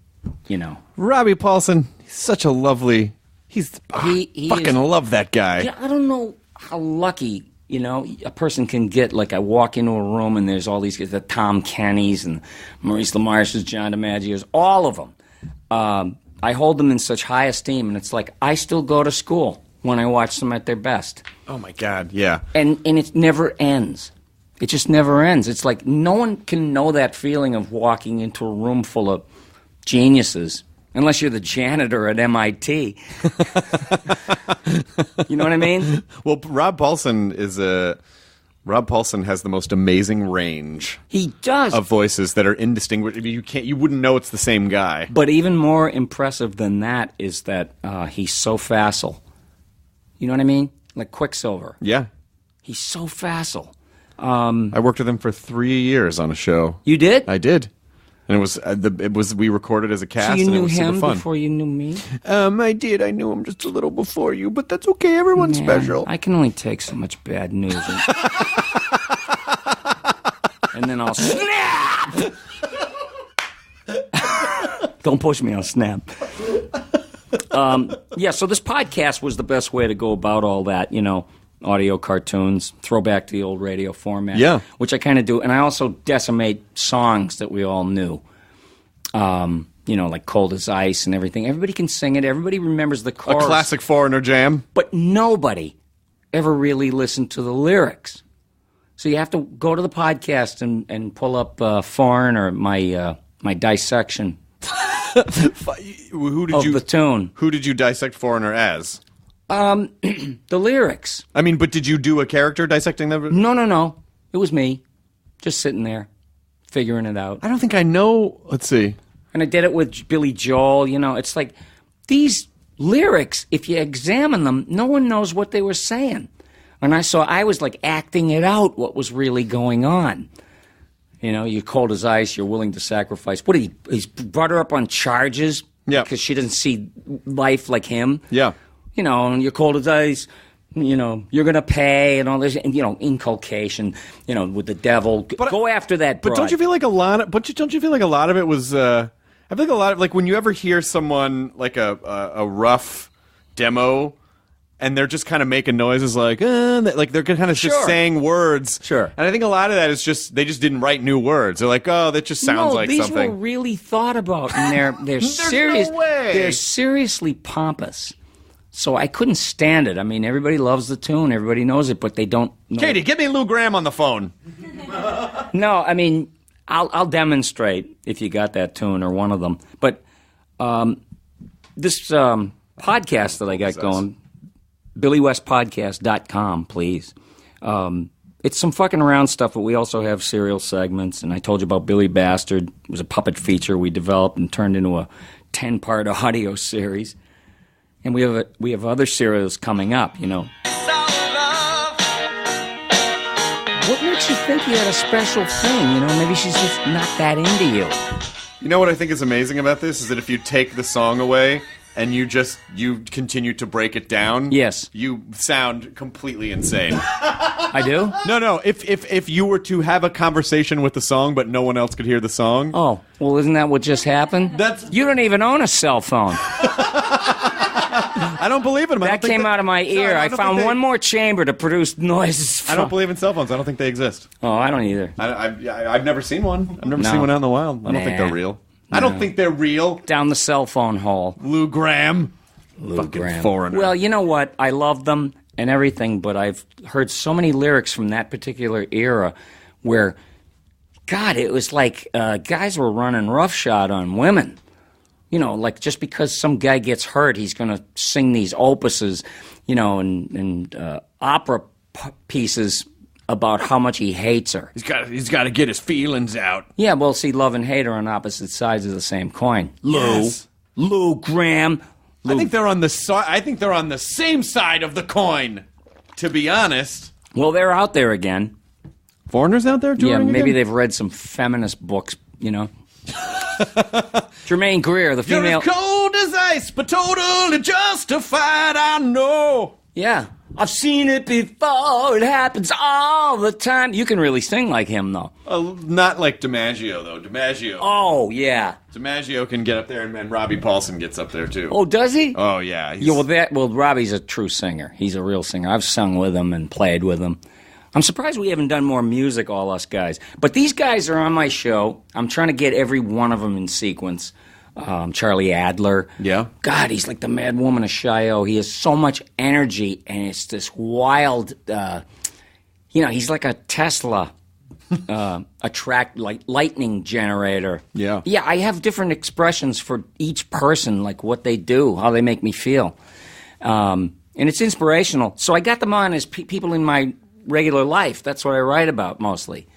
Robbie Paulson, he's such a lovely... He fucking love that guy. Yeah, I don't know how lucky, a person can get. Like, I walk into a room and there's all these guys, the Tom Kennys and Maurice LaMarche's, John DiMaggio's, all of them. I hold them in such high esteem, and it's like I still go to school when I watch them at their best. Oh, my God, yeah. And it never ends. It just never ends. It's like no one can know that feeling of walking into a room full of geniuses. Unless you're the janitor at MIT. You know what I mean? Well, Rob Paulson has the most amazing range. He does. Of voices that are indistinguishable. You wouldn't know it's the same guy. But even more impressive than that is that he's so facile. You know what I mean? Like Quicksilver. Yeah. He's so facile. I worked with him for 3 years on a show. You did? I did. And it was we recorded as a cast. So you and knew it was him super fun. before you knew me? I did. I knew him just a little before you, but that's okay. Everyone's special. I can only take so much bad news. And then I'll snap! Don't push me, I'll snap. So this podcast was the best way to go about all that, audio cartoons, throwback to the old radio format. Yeah. Which I kind of do. And I also decimate songs that we all knew. Like Cold as Ice and everything. Everybody can sing it. Everybody remembers the chorus. A classic Foreigner jam. But nobody ever really listened to the lyrics. So you have to go to the podcast and pull up Foreigner, my dissection Who did the tune. Who did you dissect Foreigner as? The lyrics. I mean, but did you do a character dissecting them? No. It was me, just sitting there, figuring it out. I don't think I know. Let's see. And I did it with Billy Joel. It's like these lyrics, if you examine them, no one knows what they were saying. And I was like acting it out, what was really going on. You're cold as ice, you're willing to sacrifice. What, he's brought her up on charges? Yeah. Because she doesn't see life like him? Yeah. And you're cold as ice, you're going to pay and all this, and, inculcation, with the devil. But go after that broad. But don't you feel like a lot of it was, I feel like a lot of, like, when you ever hear someone, like a rough demo, and they're just kind of making noises like they're kind of just saying words. Sure. And I think a lot of that is just, they just didn't write new words. They're like, oh, that just sounds like these something. were really thought about, and they're serious. No way. They're seriously pompous. So I couldn't stand it. I mean, everybody loves the tune, everybody knows it, but they don't know. Katie, get me Lou Graham on the phone. No, I mean, I'll demonstrate if you got that tune or one of them. But this podcast that I got going, BillyWestPodcast.com, please. It's some fucking around stuff, but we also have serial segments. And I told you about Billy Bastard. It was a puppet feature we developed and turned into a 10-part audio series. And we have other serials coming up, What makes you think you had a special thing? Maybe she's just not that into you. You know what I think is amazing about this is that if you take the song away and you continue to break it down, yes, you sound completely insane. I do? No. If you were to have a conversation with the song but no one else could hear the song. Oh, well, isn't that what just happened? You don't even own a cell phone. I don't believe in them. That came out of my ear. I found one more chamber to produce noises from. I don't believe in cell phones. I don't think they exist. Oh, I don't either. I've never seen one. I've never seen one out in the wild. I don't think they're real. I don't think they're real. Down the cell phone hole. Lou Graham. Fucking Graham. Foreigner. Well, you know what? I love them and everything, but I've heard so many lyrics from that particular era where, God, it was like guys were running roughshod on women. Like just because some guy gets hurt, he's going to sing these opuses, and opera pieces about how much he hates her. He's got to get his feelings out. Yeah, well, see, love and hate are on opposite sides of the same coin. Yes. Lou Graham. I think they're on the same side of the coin. to be honest. Well, they're out there again. Foreigners out there touring Yeah, maybe again? they've read some feminist books, Jermaine Greer, the You're female... as cold as ice, but totally justified, I know. Yeah. I've seen it before. It happens all the time. You can really sing like him, though. Not like DiMaggio, though. DiMaggio. Oh, yeah. DiMaggio can get up there, and Robbie Paulson gets up there, too. Oh, does he? Oh, yeah. Yeah, Robbie's a true singer. He's a real singer. I've sung with him and played with him. I'm surprised we haven't done more music, all us guys. But these guys are on my show. I'm trying to get every one of them in sequence. Charlie Adler. Yeah. God, he's like the mad woman of Chaillot. He has so much energy, and it's this wild, he's like a Tesla, like lightning generator. Yeah. Yeah, I have different expressions for each person, like what they do, how they make me feel. And it's inspirational. So I got them on as people in my regular life. That's what I write about mostly,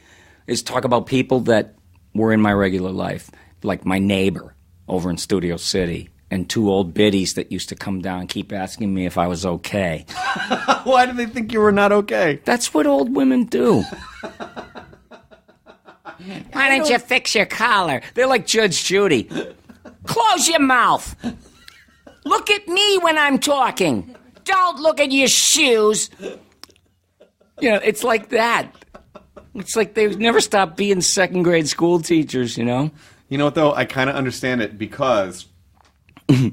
is talk about people that were in my regular life, like my neighbor over in Studio City, and two old biddies that used to come down and keep asking me if I was okay. Why do they think you were not okay? That's what old women do. Why don't you fix your collar? They're like Judge Judy. Close your mouth. Look at me when I'm talking. Don't look at your shoes. It's like that. It's like they've never stopped being second grade school teachers, You know what, though? I kind of understand it because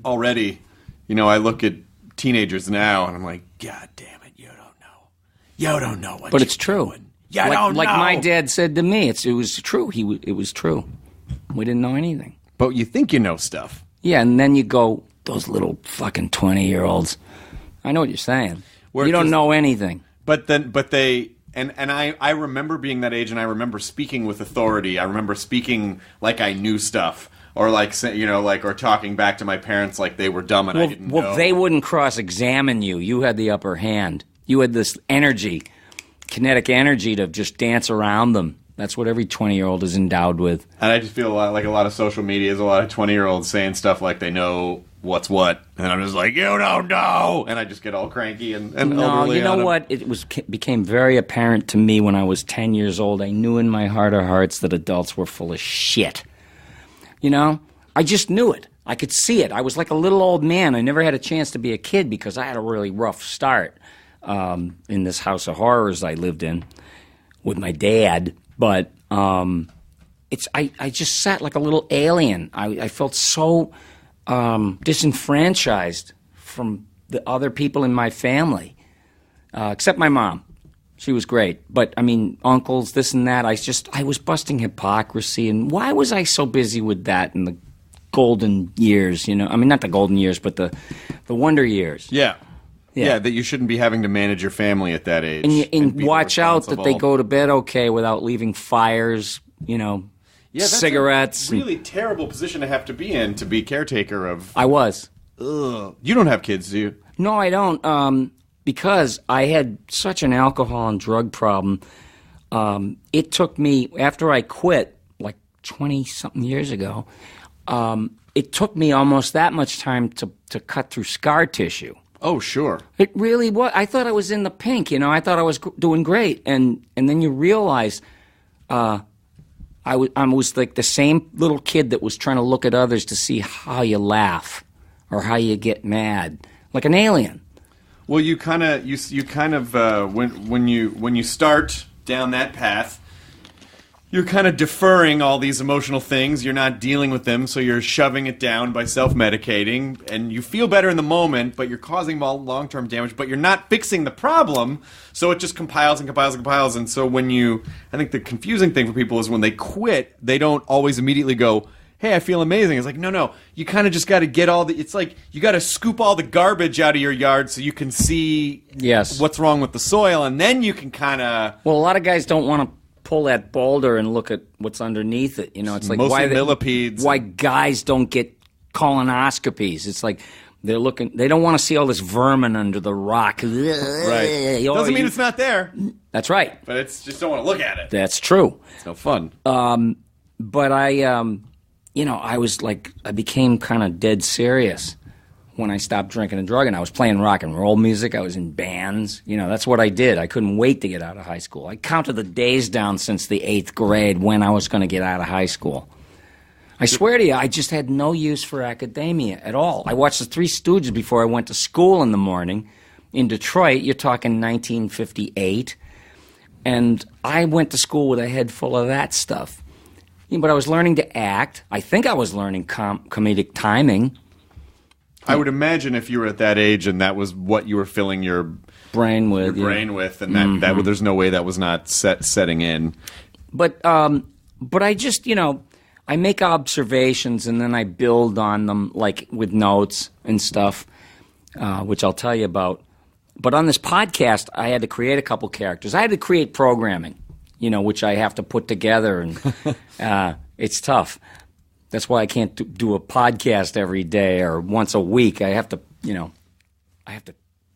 already, I look at teenagers now and I'm like, God damn it, you don't know. You don't know what but you're it's true. doing. You don't know. Like my dad said to me, it was true. It was true. We didn't know anything. But you think you know stuff. Yeah, and then you go, those little fucking 20-year-olds. I know what you're saying. You don't know anything. But they... And I remember being that age, and I remember speaking with authority. I remember speaking like I knew stuff, or or talking back to my parents like they were dumb and I didn't know. Well, they wouldn't cross-examine you. You had the upper hand. You had this energy, kinetic energy to just dance around them. That's what every 20-year-old is endowed with. And I just feel like a lot of social media is a lot of 20-year-olds saying stuff like they know what's what, and I'm just like, you don't know, and I just get all cranky and no, overly you know on 'em. what? It became very apparent to me when I was 10 years old. I knew in my heart of hearts that adults were full of shit. I just knew it. I could see it. I was like a little old man. I never had a chance to be a kid because I had a really rough start in this house of horrors I lived in with my dad. But I just sat like a little alien. I felt so disenfranchised from the other people in my family, except my mom. She was great. But, uncles, this and that, I was busting hypocrisy. And why was I so busy with that in the golden years, not the golden years, but the wonder years. Yeah, that you shouldn't be having to manage your family at that age. And be watch out that they responsible. go to bed okay without leaving fires, That's cigarettes. A really terrible position to have to be in, to be caretaker of. I was. Ugh. You don't have kids, do you? No, I don't. Because I had such an alcohol and drug problem. It took me, after I quit, like 20-something years ago, it took me almost that much time to cut through scar tissue. Oh, sure. It really was. I thought I was in the pink, I thought I was doing great. And then you realize I was like the same little kid that was trying to look at others to see how you laugh or how you get mad, like an alien. Well, you kind of when you start down that path, you're kind of deferring all these emotional things. You're not dealing with them, so you're shoving it down by self-medicating, and you feel better in the moment, but you're causing long-term damage, but you're not fixing the problem, so it just compiles and compiles and compiles. And so I think the confusing thing for people is when they quit, they don't always immediately go, hey, I feel amazing. It's like, no, you kind of just got to get it's like you got to scoop all the garbage out of your yard so you can see what's wrong with the soil, and then you can kind of... Well, a lot of guys don't want to pull that boulder and look at what's underneath it. It's like mostly millipedes. Why guys don't get colonoscopies. It's like they don't want to see all this vermin under the rock. Right. Doesn't mean it's not there. That's right. But it's just don't want to look at it. That's true. It's no fun. But I was like, I became kind of dead serious when I stopped drinking and drugging. I was playing rock and roll music. I was in bands. That's what I did. I couldn't wait to get out of high school. I counted the days down since the 8th grade when I was going to get out of high school. I swear to you, I just had no use for academia at all. I watched the Three Stooges before I went to school in the morning. In Detroit, you're talking 1958. And I went to school with a head full of that stuff. But I was learning to act. I think I was learning comedic timing. I would imagine if you were at that age and that was what you were filling your brain with, and that there's no way that was not setting in. But I just, I make observations and then I build on them, like with notes and stuff, which I'll tell you about. But on this podcast, I had to create a couple characters. I had to create programming, which I have to put together, and it's tough. That's why I can't do a podcast every day or once a week. I have to,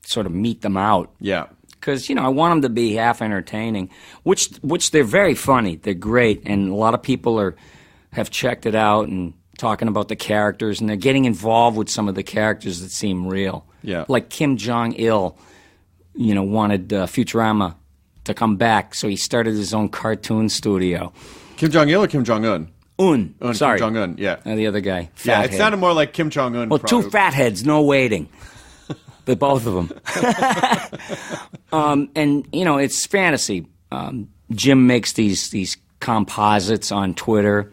sort of meet them out. Yeah. Because, I want them to be half entertaining, which they're very funny. They're great, and a lot of people have checked it out and talking about the characters, and they're getting involved with some of the characters that seem real. Yeah. Like Kim Jong-il, wanted Futurama to come back, so he started his own cartoon studio. Kim Jong-il or Kim Jong-un? Sorry. Kim Jong-un, yeah. The other guy. Yeah, it fathead. sounded more like Kim Jong-un. Well, two fatheads, no waiting. The both of them. And, it's fantasy. Jim makes these composites on Twitter,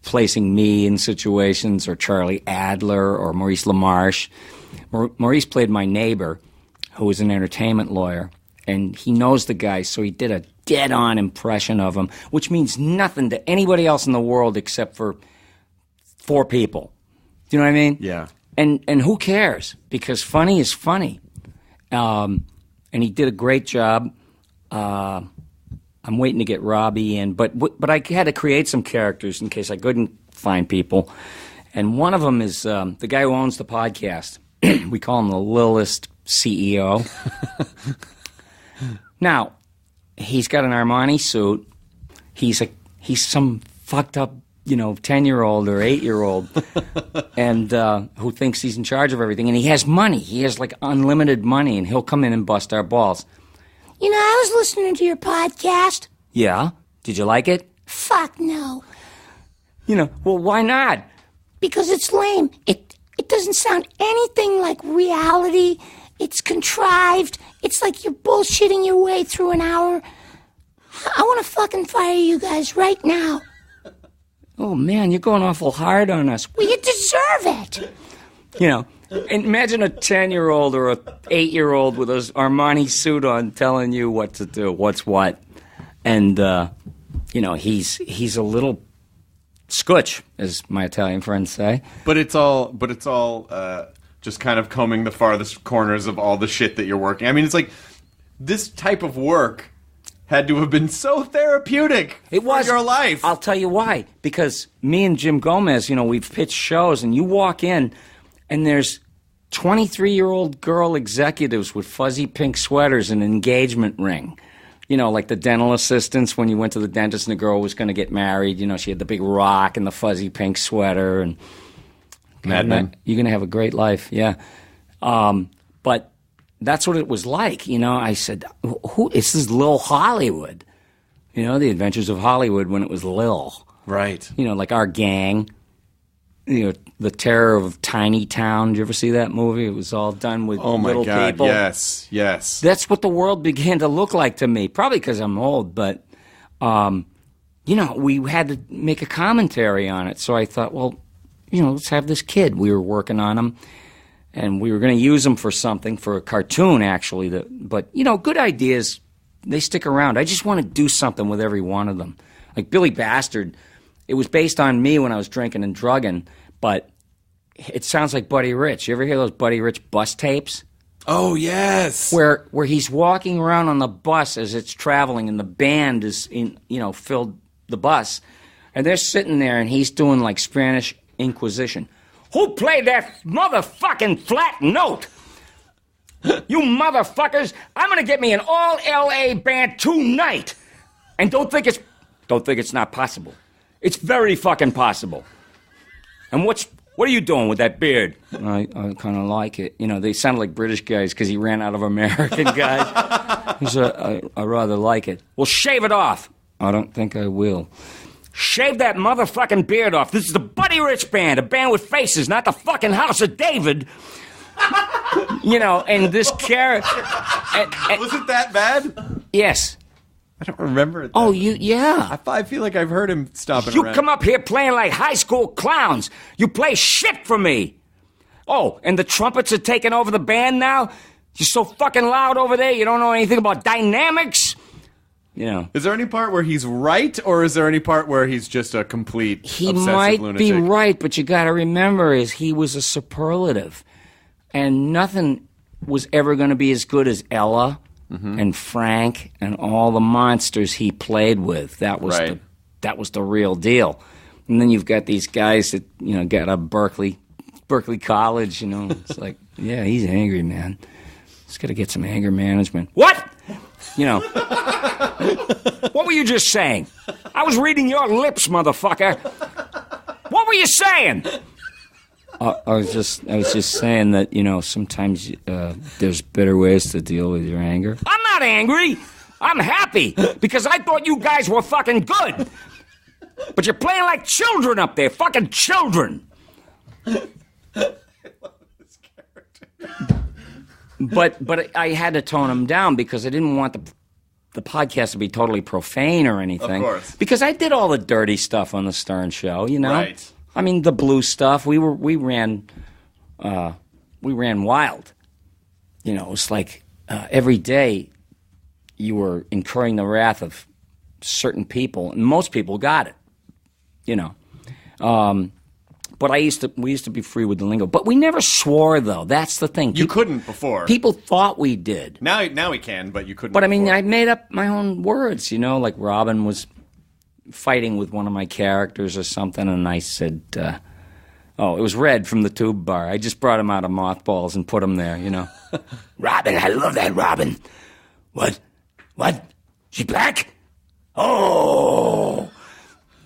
placing me in situations, or Charlie Adler, or Maurice LaMarche. Maurice played my neighbor, who was an entertainment lawyer, and he knows the guy, so he did a dead-on impression of him, which means nothing to anybody else in the world except for 4 people. Do you know what I mean? Yeah. And who cares? Because funny is funny. And he did a great job. I'm waiting to get Robbie in, but I had to create some characters in case I couldn't find people. And one of them is the guy who owns the podcast. We call him the littlest CEO. Now, he's got an Armani suit. He's some fucked up, 10-year-old or 8-year-old, and who thinks he's in charge of everything. And he has money. He has like unlimited money, and he'll come in and bust our balls. I was listening to your podcast. Yeah? Did you like it? Fuck no. Well, why not? Because it's lame. It doesn't sound anything like reality. It's contrived. It's like you're bullshitting your way through an hour. I want to fucking fire you guys right now. Oh, man, you're going awful hard on us. Well, you deserve it. And imagine a 10-year-old or a 8-year-old with his Armani suit on telling you what to do, what's what. And, he's a little scutch, as my Italian friends say. But it's all just kind of combing the farthest corners of all the shit that you're working. I mean, it's like this type of work had to have been so therapeutic for your life. I'll tell you why. Because me and Jim Gomez, we've pitched shows, and you walk in, and there's 23-year-old girl executives with fuzzy pink sweaters and an engagement ring. Like the dental assistants when you went to the dentist and the girl was going to get married. She had the big rock and the fuzzy pink sweater. And Mad Men. You're going to have a great life, yeah. But that's what it was like. I said, this is Lil Hollywood. The Adventures of Hollywood when it was Lil. Right. Like Our Gang. The Terror of Tiny Town. Did you ever see that movie? It was all done with little people. Yes. That's what the world began to look like to me. Probably because I'm old, but, we had to make a commentary on it. So I thought, well, let's have this kid. We were working on him, and we were going to use him for something, for a cartoon, actually. But, good ideas, they stick around. I just want to do something with every one of them. Like Billy Bastard, it was based on me when I was drinking and drugging, but it sounds like Buddy Rich. You ever hear those Buddy Rich bus tapes? Oh, yes. Where he's walking around on the bus as it's traveling, and the band is filled the bus, and they're sitting there, and he's doing like Spanish Inquisition. Who played that motherfucking flat note? You motherfuckers! I'm gonna get me an all L.A. band tonight, and don't think it's not possible. It's very fucking possible. And What are you doing with that beard? I kind of like it. They sounded like British guys because he ran out of American guys. He said, I rather like it. Well, shave it off. I don't think I will. Shave that motherfucking beard off. This is the Buddy Rich Band, a band with faces, not the fucking House of David. And this character... Was it that bad? Yes. I don't remember it. Oh, yeah. I feel like I've heard him stomping You around. come up here playing like high school clowns. You play shit for me. Oh, and the trumpets are taking over the band now? You're so fucking loud over there, you don't know anything about dynamics? Is there any part where he's right, or is there any part where he's just a complete He obsessive might lunatic? be right, but you gotta remember is he was a superlative. And nothing was ever going to be as good as Ella and Frank and all the monsters he played with. That was the real deal. And then you've got these guys that got up Berkeley College. It's like, yeah, he's angry, man. He's got to get some anger management. What? What were you just saying? I was reading your lips, motherfucker. What were you saying? I was just saying that, sometimes there's better ways to deal with your anger. I'm not angry. I'm happy because I thought you guys were fucking good. But you're playing like children up there, fucking children. I love this character. But I had to tone him down because I didn't want the podcast to be totally profane or anything. Of course. Because I did all the dirty stuff on the Stern Show, Right. I mean, the blue stuff. We ran wild. It was like every day you were incurring the wrath of certain people, and most people got it. But we used to be free with the lingo, but we never swore though. That's the thing. You couldn't before. People thought we did. Now we can, but you couldn't. But I mean, before. I made up my own words. Like Robin was fighting with one of my characters or something, and I said, it was Red from the Tube Bar. I just brought him out of mothballs and put him there, Robin, I love that Robin. What? She black? Oh!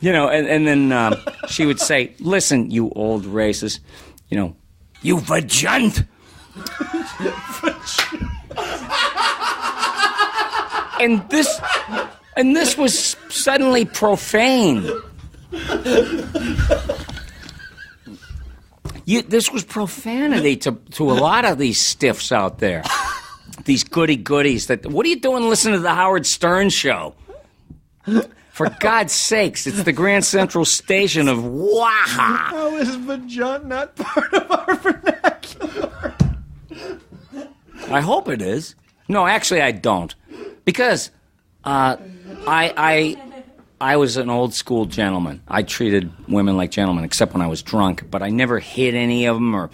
And then she would say, listen, you old racist, you vajunt. And this was suddenly profane. This was profanity to a lot of these stiffs out there. These goody-goodies. What are you doing listening to the Howard Stern show? For God's sakes, it's the Grand Central Station of Waha. How is vajunt not part of our vernacular? I hope it is. No, actually, I don't. Because... I was an old school gentleman. I treated women like gentlemen, except when I was drunk. But I never hit any of them, or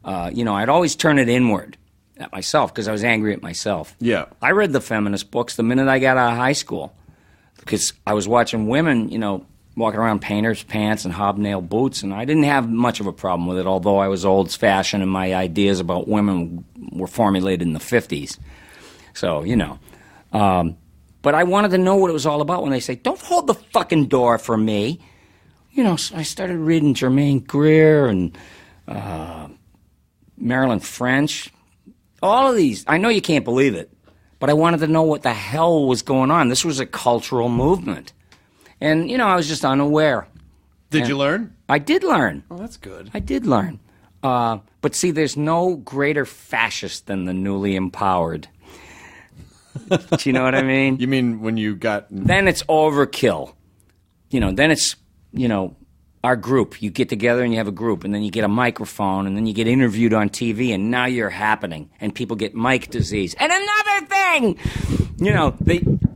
I'd always turn it inward at myself because I was angry at myself. Yeah, I read the feminist books the minute I got out of high school because I was watching women, walking around painter's pants and hobnail boots, and I didn't have much of a problem with it. Although I was old-fashioned and my ideas about women were formulated in the 50s. So but I wanted to know what it was all about when they say, don't hold the fucking door for me. So I started reading Germaine Greer and Marilyn French. All of these. I know you can't believe it, but I wanted to know what the hell was going on. This was a cultural movement. And, I was just unaware. Did you learn? I did learn. Oh, that's good. I did learn. But see, there's no greater fascist than the newly empowered. Do you know what I mean? You mean when you got... Then it's overkill. Then it's, our group. You get together and you have a group, and then you get a microphone, and then you get interviewed on TV, and now you're happening, and people get mic disease. And another thing!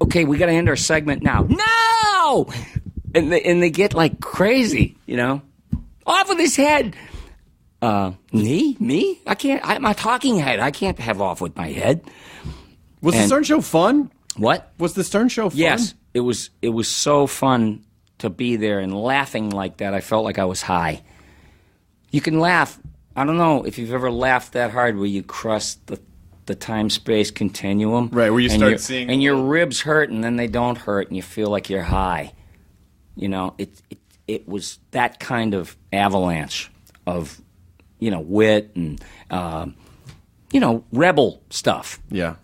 Okay, we got to end our segment now. No! And they get like crazy, Off with his head. Me? I can't. I'm a talking head. I can't have off with my head. Was the Stern Show fun? What? Was the Stern Show fun? Yes. It was so fun to be there and laughing like that. I felt like I was high. You can laugh. I don't know if you've ever laughed that hard where you cross the time-space continuum. Right, where you start seeing... And your ribs hurt and then they don't hurt and you feel like you're high. It was that kind of avalanche of, wit and, rebel stuff. Yeah.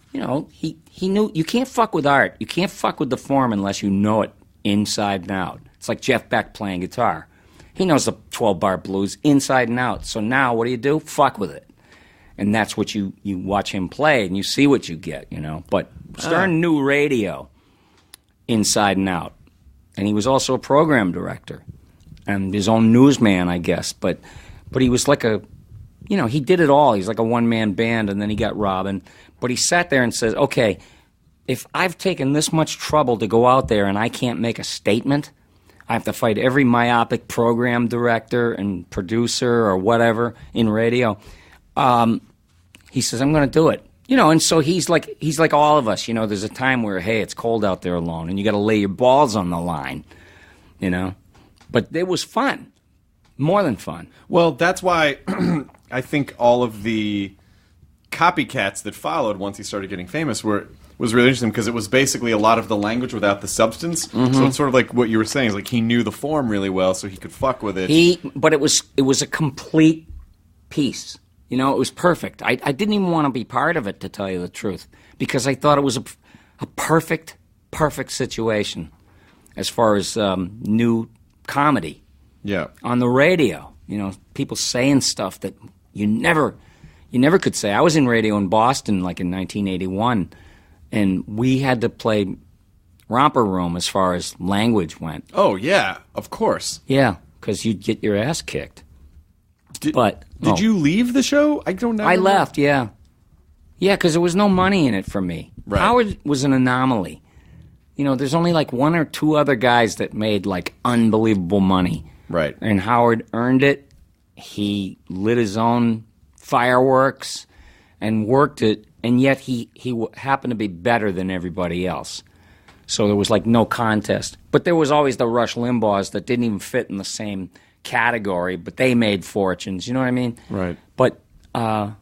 He knew you can't fuck with art. You can't fuck with the form unless you know it inside and out. It's like Jeff Beck playing guitar. He knows the 12-bar blues inside and out. So now what do? Fuck with it. And that's what you watch him play, and you see what you get, But Stern knew radio inside and out. And he was also a program director and his own newsman, I guess. But he was like he did it all. He's like a one-man band, and then he got Robin. But he sat there and says, okay, if I've taken this much trouble to go out there and I can't make a statement, I have to fight every myopic program director and producer or whatever in radio. He says, I'm going to do it. And so he's like all of us. There's a time where, hey, it's cold out there alone, and you got to lay your balls on the line, But it was fun. More than fun. Well, that's why I think all of the copycats that followed once he started getting famous was really interesting, because it was basically a lot of the language without the substance. Mm-hmm. So it's sort of like what you were saying, is like he knew the form really well, so he could fuck with it. But it was a complete piece. It was perfect. I didn't even want to be part of it, to tell you the truth, because I thought it was a perfect situation as far as new comedy. Yeah. On the radio, people saying stuff that you never could say. I was in radio in Boston, like in 1981, and we had to play romper room as far as language went. Oh, yeah, of course. Yeah, because you'd get your ass kicked. Did you leave the show? I don't know. I left, yeah. Yeah, because there was no money in it for me. Right. Howard was an anomaly. There's only like one or two other guys that made like unbelievable money. Right. And Howard earned it. He lit his own fireworks and worked it, and yet he happened to be better than everybody else. So there was like no contest. But there was always the Rush Limbaughs that didn't even fit in the same category, but they made fortunes. You know what I mean? Right. But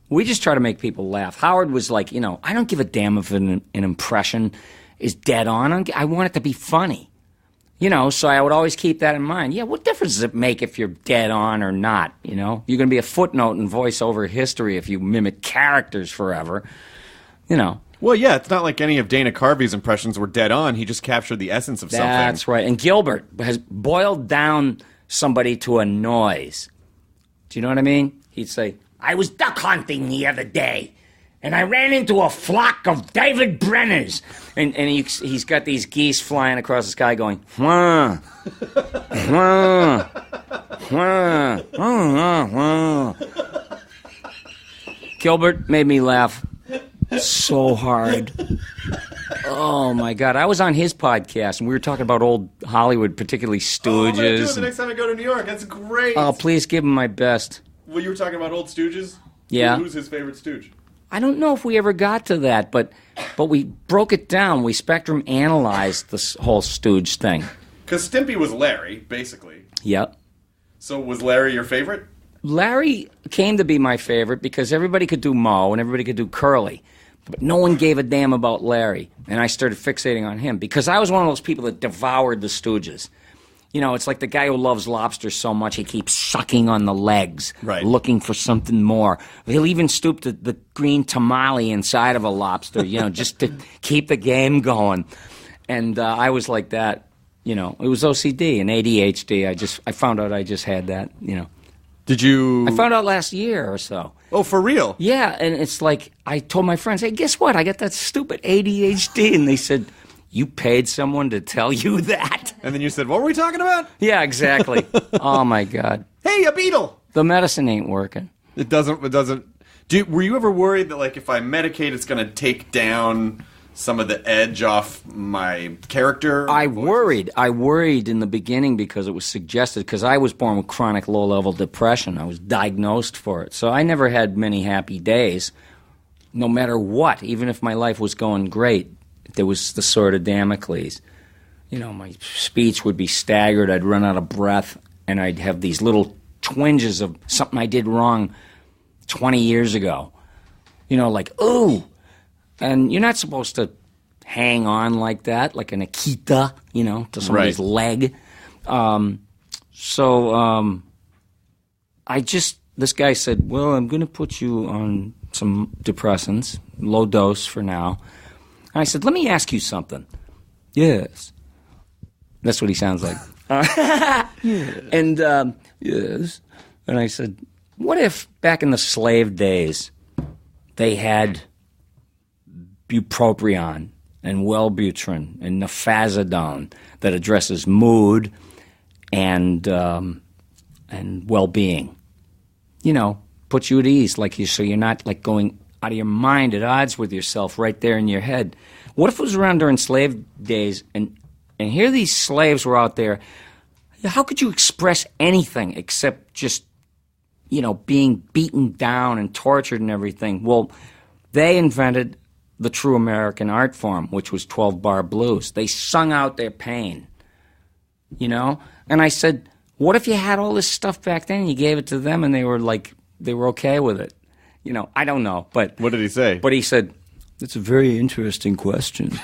we just try to make people laugh. Howard was like, I don't give a damn if an impression is dead on. I want it to be funny. So I would always keep that in mind. Yeah, what difference does it make if you're dead on or not? You're going to be a footnote in voiceover history if you mimic characters forever. Well, yeah, it's not like any of Dana Carvey's impressions were dead on. He just captured the essence of something. That's right. And Gilbert has boiled down somebody to a noise. Do you know what I mean? He'd say, I was duck hunting the other day, and I ran into a flock of David Brenners. And he's got these geese flying across the sky going, wah, wah, wah, wah, wah. Gilbert made me laugh so hard. Oh, my God. I was on his podcast, and we were talking about old Hollywood, particularly Stooges. Oh, I'm going to do it the next time I go to New York. That's great. Oh, please give him my best. Well, you were talking about old Stooges? Yeah. Who's his favorite Stooge? I don't know if we ever got to that, but we broke it down. We spectrum analyzed this whole Stooge thing. Because Stimpy was Larry, basically. Yep. So was Larry your favorite? Larry came to be my favorite because everybody could do Moe and everybody could do Curly. But no one gave a damn about Larry. And I started fixating on him because I was one of those people that devoured the Stooges. It's like the guy who loves lobster so much he keeps sucking on the legs, right, looking for something more. He'll even stoop to the green tamale inside of a lobster, just to keep the game going. And I was like that. It was OCD and ADHD. I found out I just had that, Did you... I found out last year or so. Oh, for real? Yeah, and it's like, I told my friends, hey, guess what? I got that stupid ADHD. And they said, you paid someone to tell you that? And then you said, what were we talking about? Yeah, exactly. Oh, my God. Hey, a beetle! The medicine ain't working. It doesn't... Were you ever worried that, like, if I medicate, it's going to take down some of the edge off my character? I worried in the beginning because it was suggested, because I was born with chronic low-level depression. I was diagnosed for it. So I never had many happy days, no matter what. Even if my life was going great, there was the sword of Damocles. My speech would be staggered. I'd run out of breath, and I'd have these little twinges of something I did wrong 20 years ago. Like, ooh. And you're not supposed to hang on like that, like an Akita, to somebody's leg. this guy said, well, I'm going to put you on some depressants, low dose for now. And I said, let me ask you something. Yes. That's what he sounds like. And, yes. And I said, what if back in the slave days they had bupropion and Wellbutrin and nifazodone that addresses mood and well-being? You know, puts you at ease, so you're not like going out of your mind at odds with yourself right there in your head. What if it was around during slave days and here these slaves were out there? How could you express anything except just, being beaten down and tortured and everything? Well, they invented the true American art form, which was 12-bar blues. They sung out their pain, And I said, what if you had all this stuff back then and you gave it to them and they were okay with it? I don't know. But what did he say? But he said, that's a very interesting question.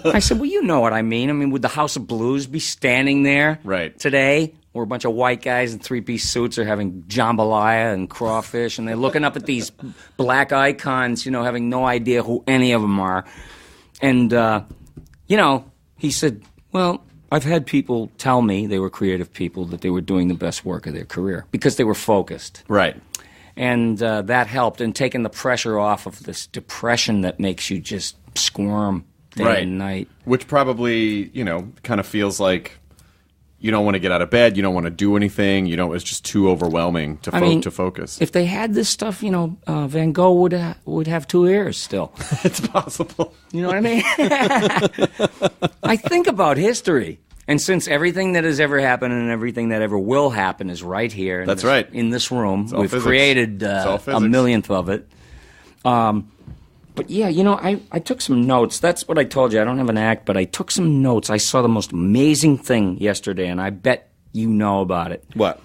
I said, well, you know what I mean. I mean, would the House of Blues be standing there today where a bunch of white guys in three-piece suits are having jambalaya and crawfish and they're looking up at these black icons, having no idea who any of them are. And, he said, well, I've had people tell me, they were creative people, that they were doing the best work of their career because they were focused. Right. And that helped in taking the pressure off of this depression that makes you just squirm day and night. Which probably, kind of feels like you don't want to get out of bed, you don't want to do anything, it's just too overwhelming to focus. If they had this stuff, Van Gogh would have 2 ears still. It's possible. You know what I mean? I think about history. And since everything that has ever happened and everything that ever will happen is right here. That's right. In this room. We've physics. Created a millionth of it. But yeah, I took some notes. That's what I told you. I don't have an act, but I took some notes. I saw the most amazing thing yesterday, and I bet you know about it. What?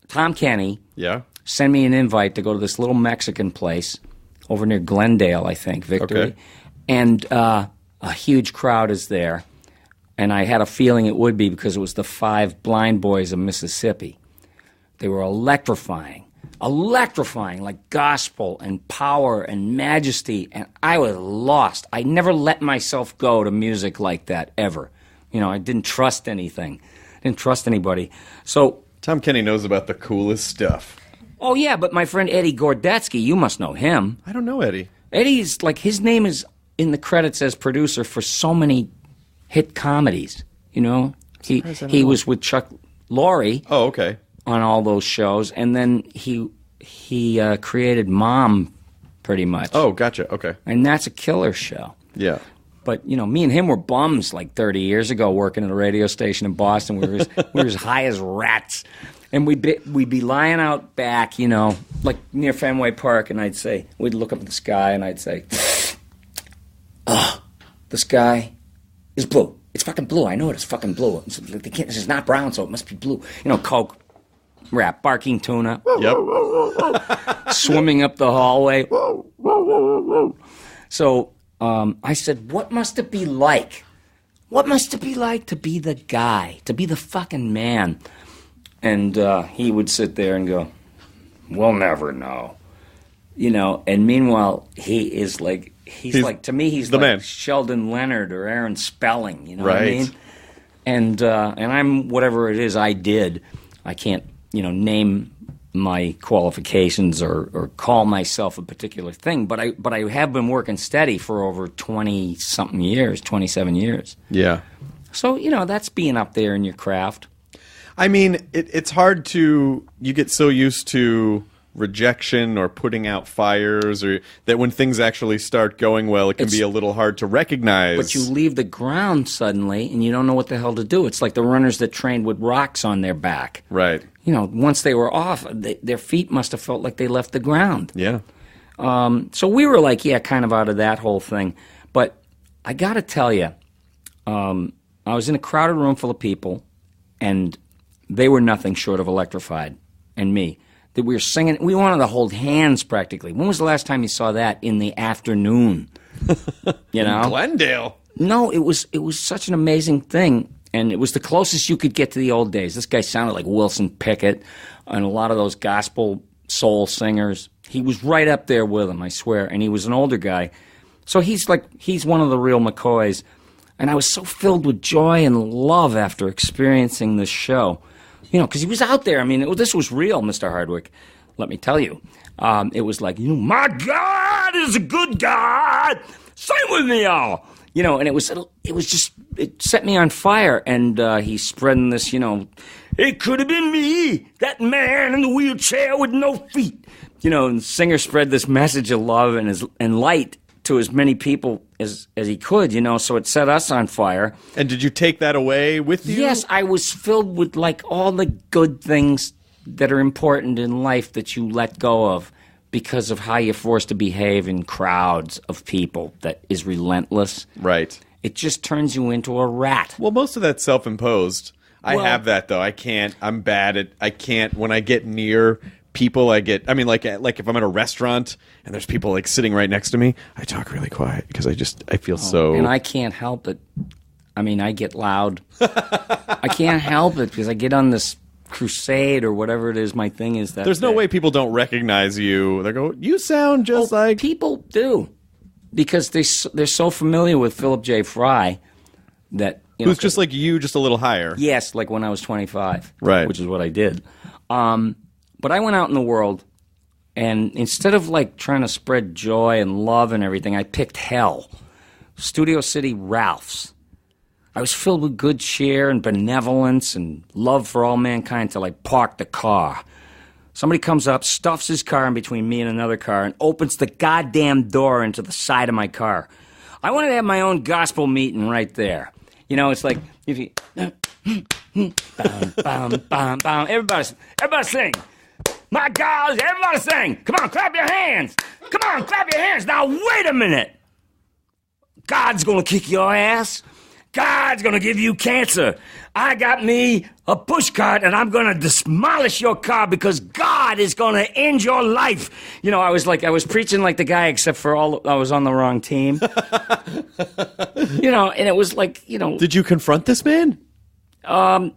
Tom Kenny sent me an invite to go to this little Mexican place over near Glendale, I think, Victory. Okay. And a huge crowd is there. And I had a feeling it would be because it was the 5 blind boys of Mississippi. They were electrifying, like gospel and power and majesty, and I was lost. I never let myself go to music like that, ever. I didn't trust anything. I didn't trust anybody. So Tom Kenny knows about the coolest stuff. Oh, yeah, but my friend Eddie Gordetsky, you must know him. I don't know Eddie. Eddie's, his name is in the credits as producer for so many hit comedies, He was with Chuck Lorre. Oh, okay. On all those shows, and then he created Mom, pretty much. Oh, gotcha. Okay. And that's a killer show. Yeah. But me and him were bums 30 years ago, working at a radio station in Boston. We were as high as rats, and we'd be lying out back, near Fenway Park, and we'd look up at the sky, and I'd say, "Oh, the sky is blue. It's fucking blue. I know it is fucking blue. This is not brown, so it must be blue." Coke, rap, barking tuna. Yep. Swimming up the hallway. So I said, what must it be like? What must it be like to be the guy, to be the fucking man? And he would sit there and go, we'll never know. And meanwhile, he is to me, he's the like man. Sheldon Leonard or Aaron Spelling, right. What I mean? And I'm whatever it is I did. I can't, name my qualifications or call myself a particular thing, but I have been working steady for over 20-something years, 27 years. Yeah. So, that's being up there in your craft. I mean, it's hard to, you get so used to rejection or putting out fires, or that when things actually start going well, it can be a little hard to recognize. But you leave the ground suddenly, and you don't know what the hell to do. It's like the runners that trained with rocks on their back. Right. Once they were off, their feet must have felt like they left the ground. Yeah. So we were kind of out of that whole thing. But I got to tell you, I was in a crowded room full of people, and they were nothing short of electrified, and me. That we were singing, we wanted to hold hands practically. When was the last time you saw that in the afternoon? In Glendale. No, it was such an amazing thing. And it was the closest you could get to the old days. This guy sounded like Wilson Pickett and a lot of those gospel soul singers. He was right up there with them, I swear. And he was an older guy. So he's one of the real McCoys. And I was so filled with joy and love after experiencing this show. You know, because he was out there. I mean, this was real, Mr. Hardwick. Let me tell you. It was like, my God is a good God. Sing with me, y'all. You know, and it set me on fire. And he's spreading this, it could have been me, that man in the wheelchair with no feet. You know, and the singer spread this message of love and light to as many people as he could, so it set us on fire. And did you take that away with you? Yes, I was filled with, all the good things that are important in life that you let go of because of how you're forced to behave in crowds of people that is relentless. Right. It just turns you into a rat. Well, most of that's self-imposed. I have that, though. I'm bad at, when I get near people, like if I'm at a restaurant and there's people, sitting right next to me, I talk really quiet because I feel so... And I can't help it. I get loud. I can't help it because I get on this crusade or whatever it is my thing is that there's no way people don't recognize you. They go, you sound just like... People do. Because they're so familiar with Philip J. Fry that... Who's just like you, just a little higher. Yes, like when I was 25. Right. Which is what I did. But I went out in the world, and instead of trying to spread joy and love and everything, I picked hell. Studio City Ralph's. I was filled with good cheer and benevolence and love for all mankind until I parked the car. Somebody comes up, stuffs his car in between me and another car, and opens the goddamn door into the side of my car. I wanted to have my own gospel meeting right there. It's like, if you... Everybody sing. My God, everybody sing. Come on, clap your hands. Come on, clap your hands. Now, wait a minute. God's going to kick your ass. God's going to give you cancer. I got me a pushcart, and I'm going to demolish your car because God is going to end your life. I was preaching like the guy, except for I was on the wrong team. And it was like, Did you confront this man? I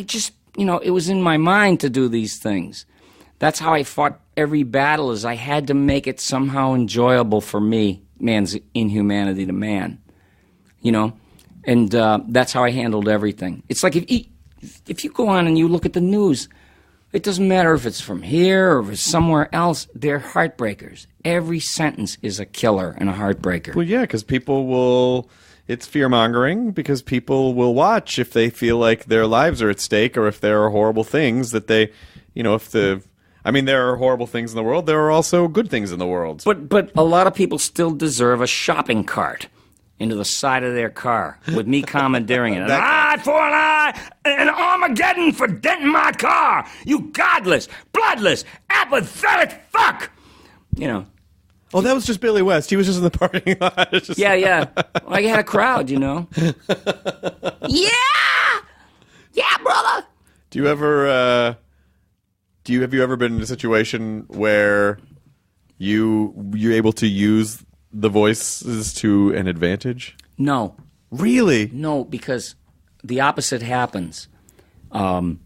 just, it was in my mind to do these things. That's how I fought every battle, is I had to make it somehow enjoyable for me, man's inhumanity to man, and that's how I handled everything. It's like if you go on and you look at the news, it doesn't matter if it's from here or if it's somewhere else, they're heartbreakers. Every sentence is a killer and a heartbreaker. Well, yeah, because people will... It's fear-mongering because people will watch if they feel like their lives are at stake or if there are horrible things that they, there are horrible things in the world. There are also good things in the world. But a lot of people still deserve a shopping cart into the side of their car with me commandeering it. An eye for an eye and Armageddon for denting my car. You godless, bloodless, apathetic fuck. Oh, that was just Billy West. He was just in the parking lot. Yeah. Well, I had a crowd, Yeah! Yeah, brother! Do you ever, have you ever been in a situation where you're able to use the voices to an advantage? No. Really? No, because the opposite happens. You're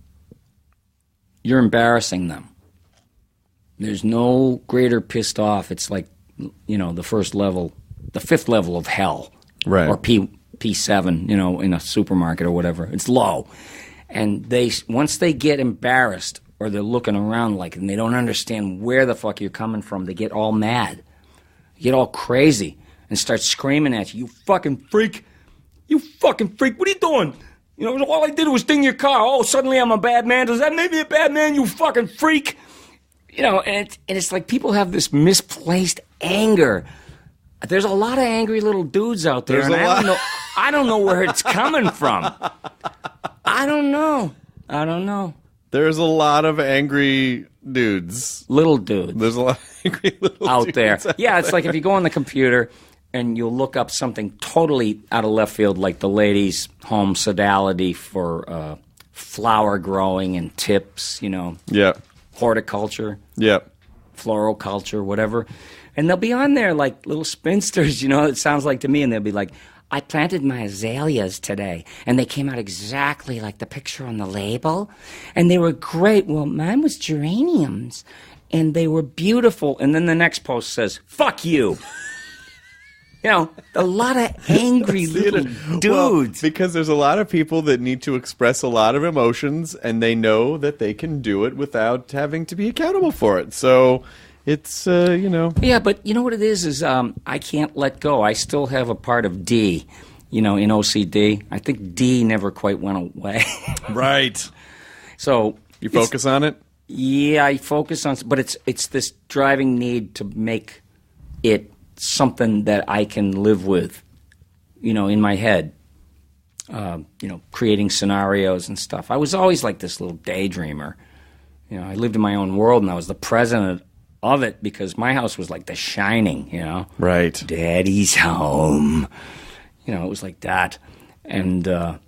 embarrassing them. There's no greater pissed off. It's like, the first level, the fifth level of hell. Right. Or P7, in a supermarket or whatever. It's low. And once they get embarrassed or they're looking around and they don't understand where the fuck you're coming from, they get all mad. They get all crazy and start screaming at you. You fucking freak. You fucking freak. What are you doing? All I did was ding your car. Oh, suddenly I'm a bad man. Does that make me a bad man, you fucking freak? And it's like people have this misplaced anger. There's a lot of angry little dudes out there, I don't know where it's coming from. I don't know. There's a lot of angry dudes. Little dudes. There's a lot of angry little out dudes there. Yeah, it's like if you go on the computer and you'll look up something totally out of left field, like the ladies' home sodality for flower growing and tips, Yeah. Horticulture. Yeah. Floral culture, whatever. And they'll be on there like little spinsters, it sounds like to me, and they'll be like, I planted my azaleas today, and they came out exactly like the picture on the label, and they were great. Well, mine was geraniums, and they were beautiful. And then the next post says, fuck you. You know, a lot of angry little dudes. Well, because there's a lot of people that need to express a lot of emotions, and they know that they can do it without having to be accountable for it. So it's, Yeah, but you know what it is I can't let go. I still have a part of D, in OCD. I think D never quite went away. Right. So you focus on it? Yeah, I focus on, but it's this driving need to make it something that I can live with, in my head, creating scenarios and stuff. I was always like this little daydreamer. I lived in my own world, and I was the president of it because my house was like The Shining, Right. Daddy's home. It was like that. And, I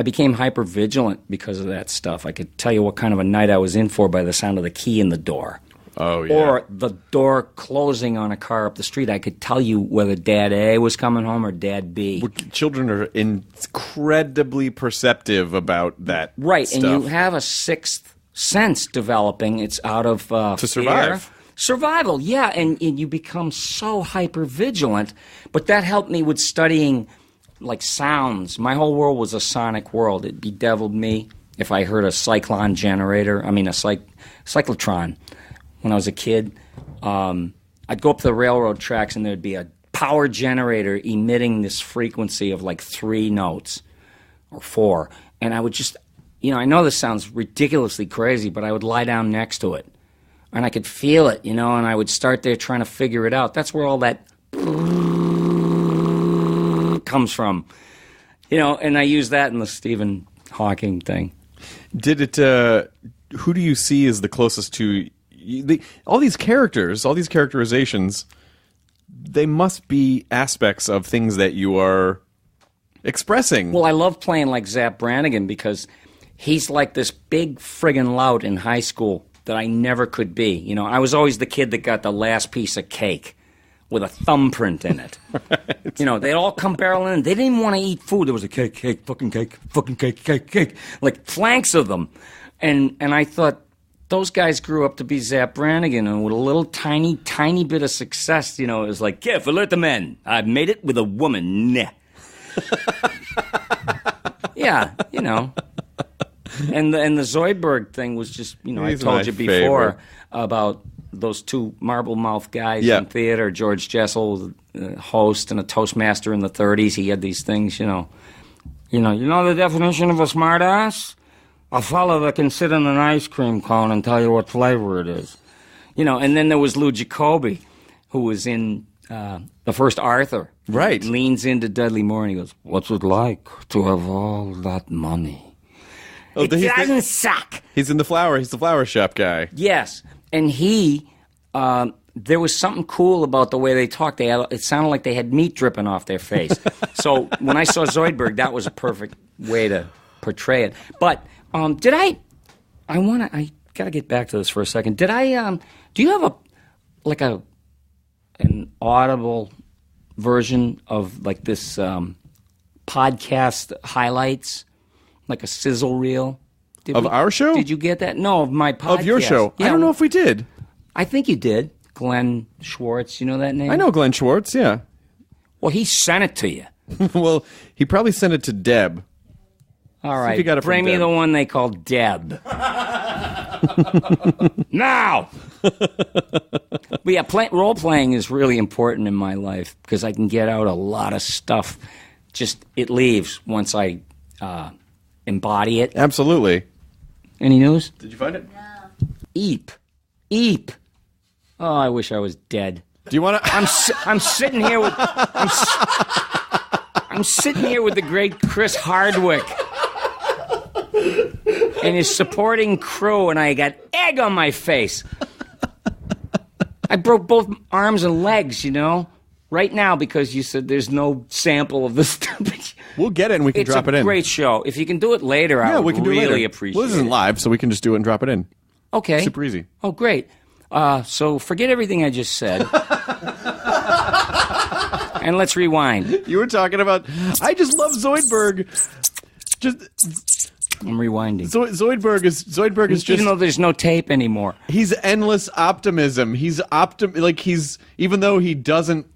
became hyper vigilant because of that stuff. I could tell you what kind of a night I was in for by the sound of the key in the door. Oh, yeah. Or the door closing on a car up the street. I could tell you whether Dad A was coming home or Dad B. Children are incredibly perceptive about that Right, stuff. and you have a sixth sense developing. It's out of To survive. fear. Survival, yeah, and you become so hyper-vigilant. But that helped me with studying, like, sounds. My whole world was a sonic world. It bedeviled me if I heard a cyclotron. When I was a kid, I'd go up to the railroad tracks and there'd be a power generator emitting this frequency of like 3 notes or 4. And I would just, I know this sounds ridiculously crazy, but I would lie down next to it. And I could feel it, and I would start there trying to figure it out. That's where all that comes from. And I use that in the Stephen Hawking thing. Did it, who do you see as the closest to... all these characters, all these characterizations, they must be aspects of things that you are expressing. Well, I love playing like Zapp Brannigan because he's like this big friggin' lout in high school that I never could be. I was always the kid that got the last piece of cake with a thumbprint in it. Right. They'd all come barreling in. They didn't even want to eat food. There was a cake, fucking cake, like flanks of them. And I thought, those guys grew up to be Zapp Brannigan, and with a little tiny bit of success, it was like, Kev, alert the men. I've made it with a woman. Yeah, And the Zoidberg thing was just, I told you before about those 2 marble-mouthed guys in theater. George Jessel, a host and a Toastmaster in the 30s. He had these things, You know the definition of a smartass? A fellow that can sit in an ice cream cone and tell you what flavor it is. And then there was Lou Jacoby, who was in the first Arthur. Right. He leans into Dudley Moore and he goes, what's it like to have all that money? Oh, it doesn't suck. He's in the flower. He's the flower shop guy. Yes. And there was something cool about the way they talked. It sounded like they had meat dripping off their face. So when I saw Zoidberg, that was a perfect way to portray it. But... I gotta get back to this for a second. Do you have an Audible version of like this podcast highlights, like a sizzle reel? Our show? Did you get that? No, of my podcast. Of your show? Yeah, I don't know if we did. I think you did. Glenn Schwartz, you know that name? I know Glenn Schwartz, yeah. Well, he sent it to you. Well, he probably sent it to Deb. All right, you got it from bring me Deb. the one they call Deb. Now! But yeah, role-playing is really important in my life because I can get out a lot of stuff. Just, it leaves once I embody it. Absolutely. Any news? Did you find it? No. Eep. Oh, I wish I was dead. Do you want to... I'm sitting here with... I'm sitting here with the great Chris Hardwick and his supporting crew, and I got egg on my face. I broke both arms and legs, right now because you said there's no sample of this stuff. We'll get it and we can drop it in. It's a great show. If you can do it later, I would really appreciate it. Well, this isn't live, so we can just do it and drop it in. Okay. Super easy. Oh, great. So forget everything I just said. And let's rewind. You were talking about. I just love Zoidberg. I'm rewinding. Zoidberg is just. Even though there's no tape anymore. He's endless optimism. He's even though he doesn't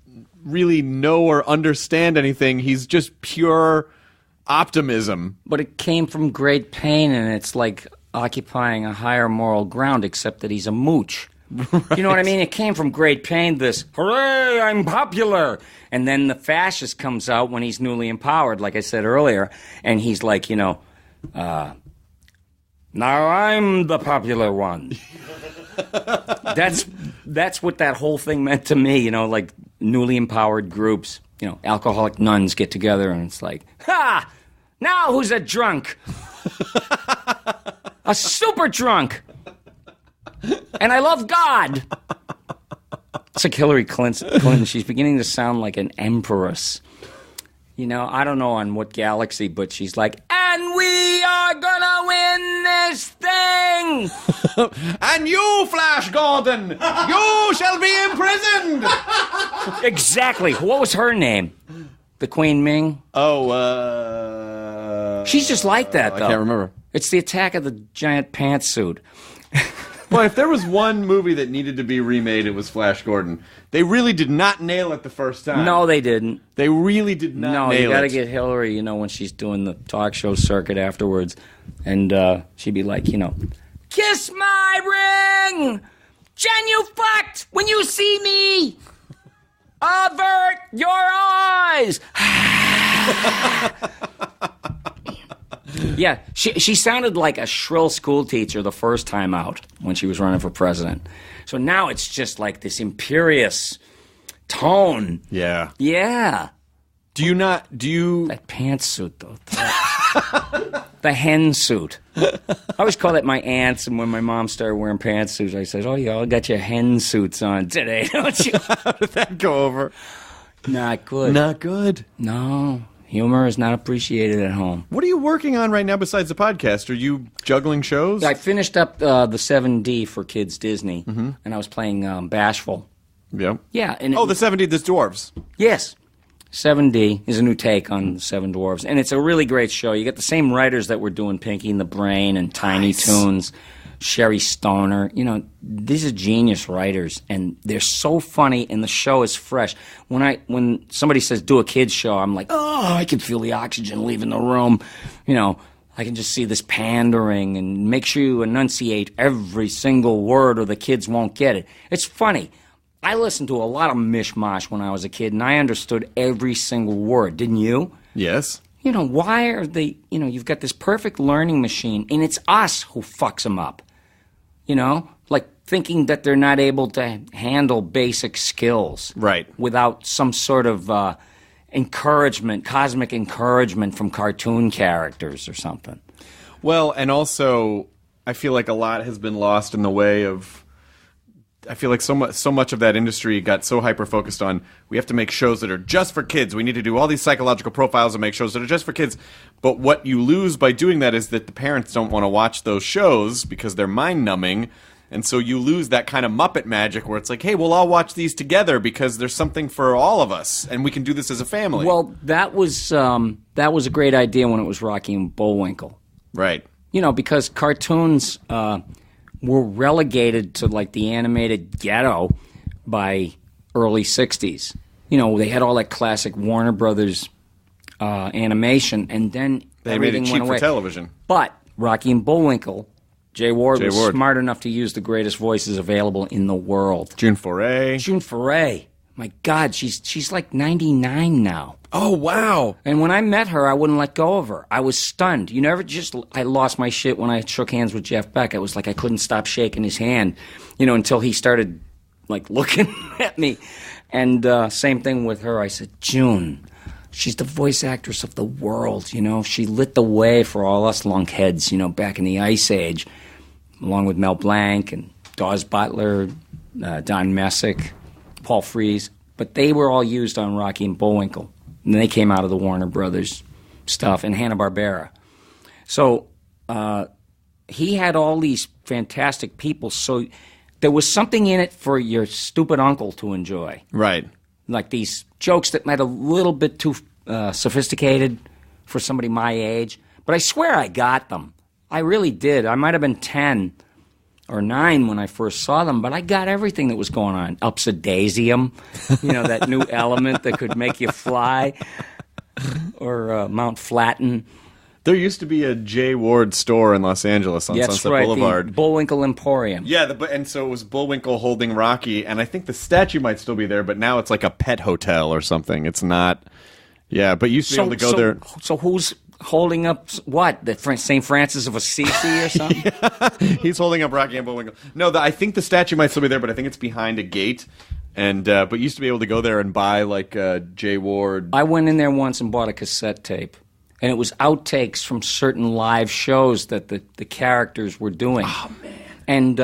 really know or understand anything, he's just pure optimism. But it came from great pain, and it's like occupying a higher moral ground, except that he's a mooch. Right. You know what I mean? It came from great pain, this, hooray, I'm popular. And then the fascist comes out when he's newly empowered, like I said earlier, and he's like, now I'm the popular one. That's what that whole thing meant to me, like newly empowered groups, alcoholic nuns get together and it's like, ha! Now who's a drunk? A super drunk. And I love God. It's like Hillary Clinton. She's beginning to sound like an empress. I don't know on what galaxy, but she's like, and we are gonna win this thing. And you, Flash Gordon, you shall be imprisoned. Exactly. What was her name? The Queen Ming? She's just like that, though. I can't remember. It's the Attack of the Giant Pantsuit. Well, if there was one movie that needed to be remade, it was Flash Gordon. They really did not nail it the first time. No, they didn't. They really did not nail it. No, you gotta get Hillary, when she's doing the talk show circuit afterwards. And she'd be like, kiss my ring! Genuflect when you see me! Avert your eyes! Yeah, she sounded like a shrill school teacher the first time out when she was running for president. So now it's just like this imperious tone. Yeah. Yeah. Do you... That pantsuit, though. The hen suit. I always call that my aunts, and when my mom started wearing pantsuits, I said, oh, y'all got your hen suits on today, don't you? How did that go over? Not good. Not good? No. Humor is not appreciated at home. What are you working on right now besides the podcast? Are you juggling shows? I finished up the 7D for Kids Disney, and I was playing Bashful. Yeah. Yeah. And the 7D, the dwarves. Yes. 7D is a new take on the Seven Dwarves, and it's a really great show. You get the same writers that were doing Pinky and the Brain and Tiny Toons, Sherry Stoner. These are genius writers, and they're so funny, and the show is fresh. When somebody says do a kids show, I'm like, oh, I can feel the oxygen leaving the room. I can just see this pandering, and make sure you enunciate every single word or the kids won't get it. It's funny. I listened to a lot of mishmash when I was a kid, and I understood every single word. Didn't you? Yes. Why are they, you've got this perfect learning machine, and it's us who fucks them up. Like thinking that they're not able to handle basic skills. Right. Without some sort of encouragement, cosmic encouragement from cartoon characters or something. Well, and also, I feel like a lot has been lost in the way of... I feel like so much of that industry got so hyper-focused on, we have to make shows that are just for kids. We need to do all these psychological profiles and make shows that are just for kids. But what you lose by doing that is that the parents don't want to watch those shows because they're mind-numbing. And so you lose that kind of Muppet magic where it's like, hey, we'll all watch these together because there's something for all of us, and we can do this as a family. Well, that was a great idea when it was Rocky and Bullwinkle. Right. Because cartoons... were relegated to like the animated ghetto by early 60s. They had all that classic Warner Brothers animation, and then they made it cheap went away. For television. But Rocky and Bullwinkle, Jay Ward was smart enough to use the greatest voices available in the world. June Foray. My God, she's like 99 now. Oh, wow. And when I met her, I wouldn't let go of her. I was stunned. I lost my shit when I shook hands with Jeff Beck. It was like I couldn't stop shaking his hand, until he started, like, looking at me. And same thing with her. I said, June, she's the voice actress of the world, She lit the way for all us lunkheads, back in the Ice Age, along with Mel Blanc and Dawes Butler, Don Messick, Paul Frees. But they were all used on Rocky and Bullwinkle. And they came out of the Warner Brothers stuff and Hanna-Barbera. So he had all these fantastic people. So there was something in it for your stupid uncle to enjoy. Right. like these jokes that might a little bit too sophisticated for somebody my age. But I swear I got them. I really did. I might have been 10 or 9 when I first saw them, but I got everything that was going on. Upsidasium, that new element that could make you fly, or Mount Flatten. There used to be a J. Ward store in Los Angeles on Sunset Boulevard. The Bullwinkle Emporium. Yeah, and so it was Bullwinkle holding Rocky, and I think the statue might still be there, but now it's like a pet hotel or something. It's not. Yeah, but you used to be able to go there. So who's holding up what? The St. Francis of Assisi or something? Yeah. He's holding up Rocky and Bullwinkle. No, I think the statue might still be there, but I think it's behind a gate. And but you used to be able to go there and buy like J. Ward. I went in there once and bought a cassette tape. And it was outtakes from certain live shows that the characters were doing. Oh, man. And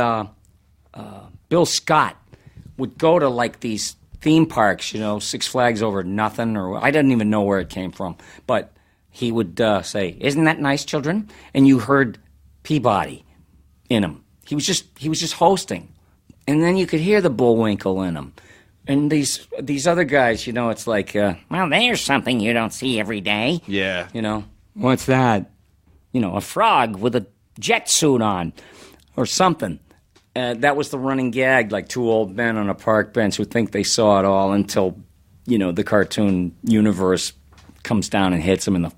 Bill Scott would go to, like, these theme parks, Six Flags Over Nothing, or I didn't even know where it came from. But he would say, "Isn't that nice, children?" And you heard Peabody in him. He was just hosting. And then you could hear the Bullwinkle in him. And these other guys, it's like, well, there's something you don't see every day. Yeah. What's that? A frog with a jet suit on or something. That was the running gag, like two old men on a park bench who think they saw it all until, the cartoon universe comes down and hits them and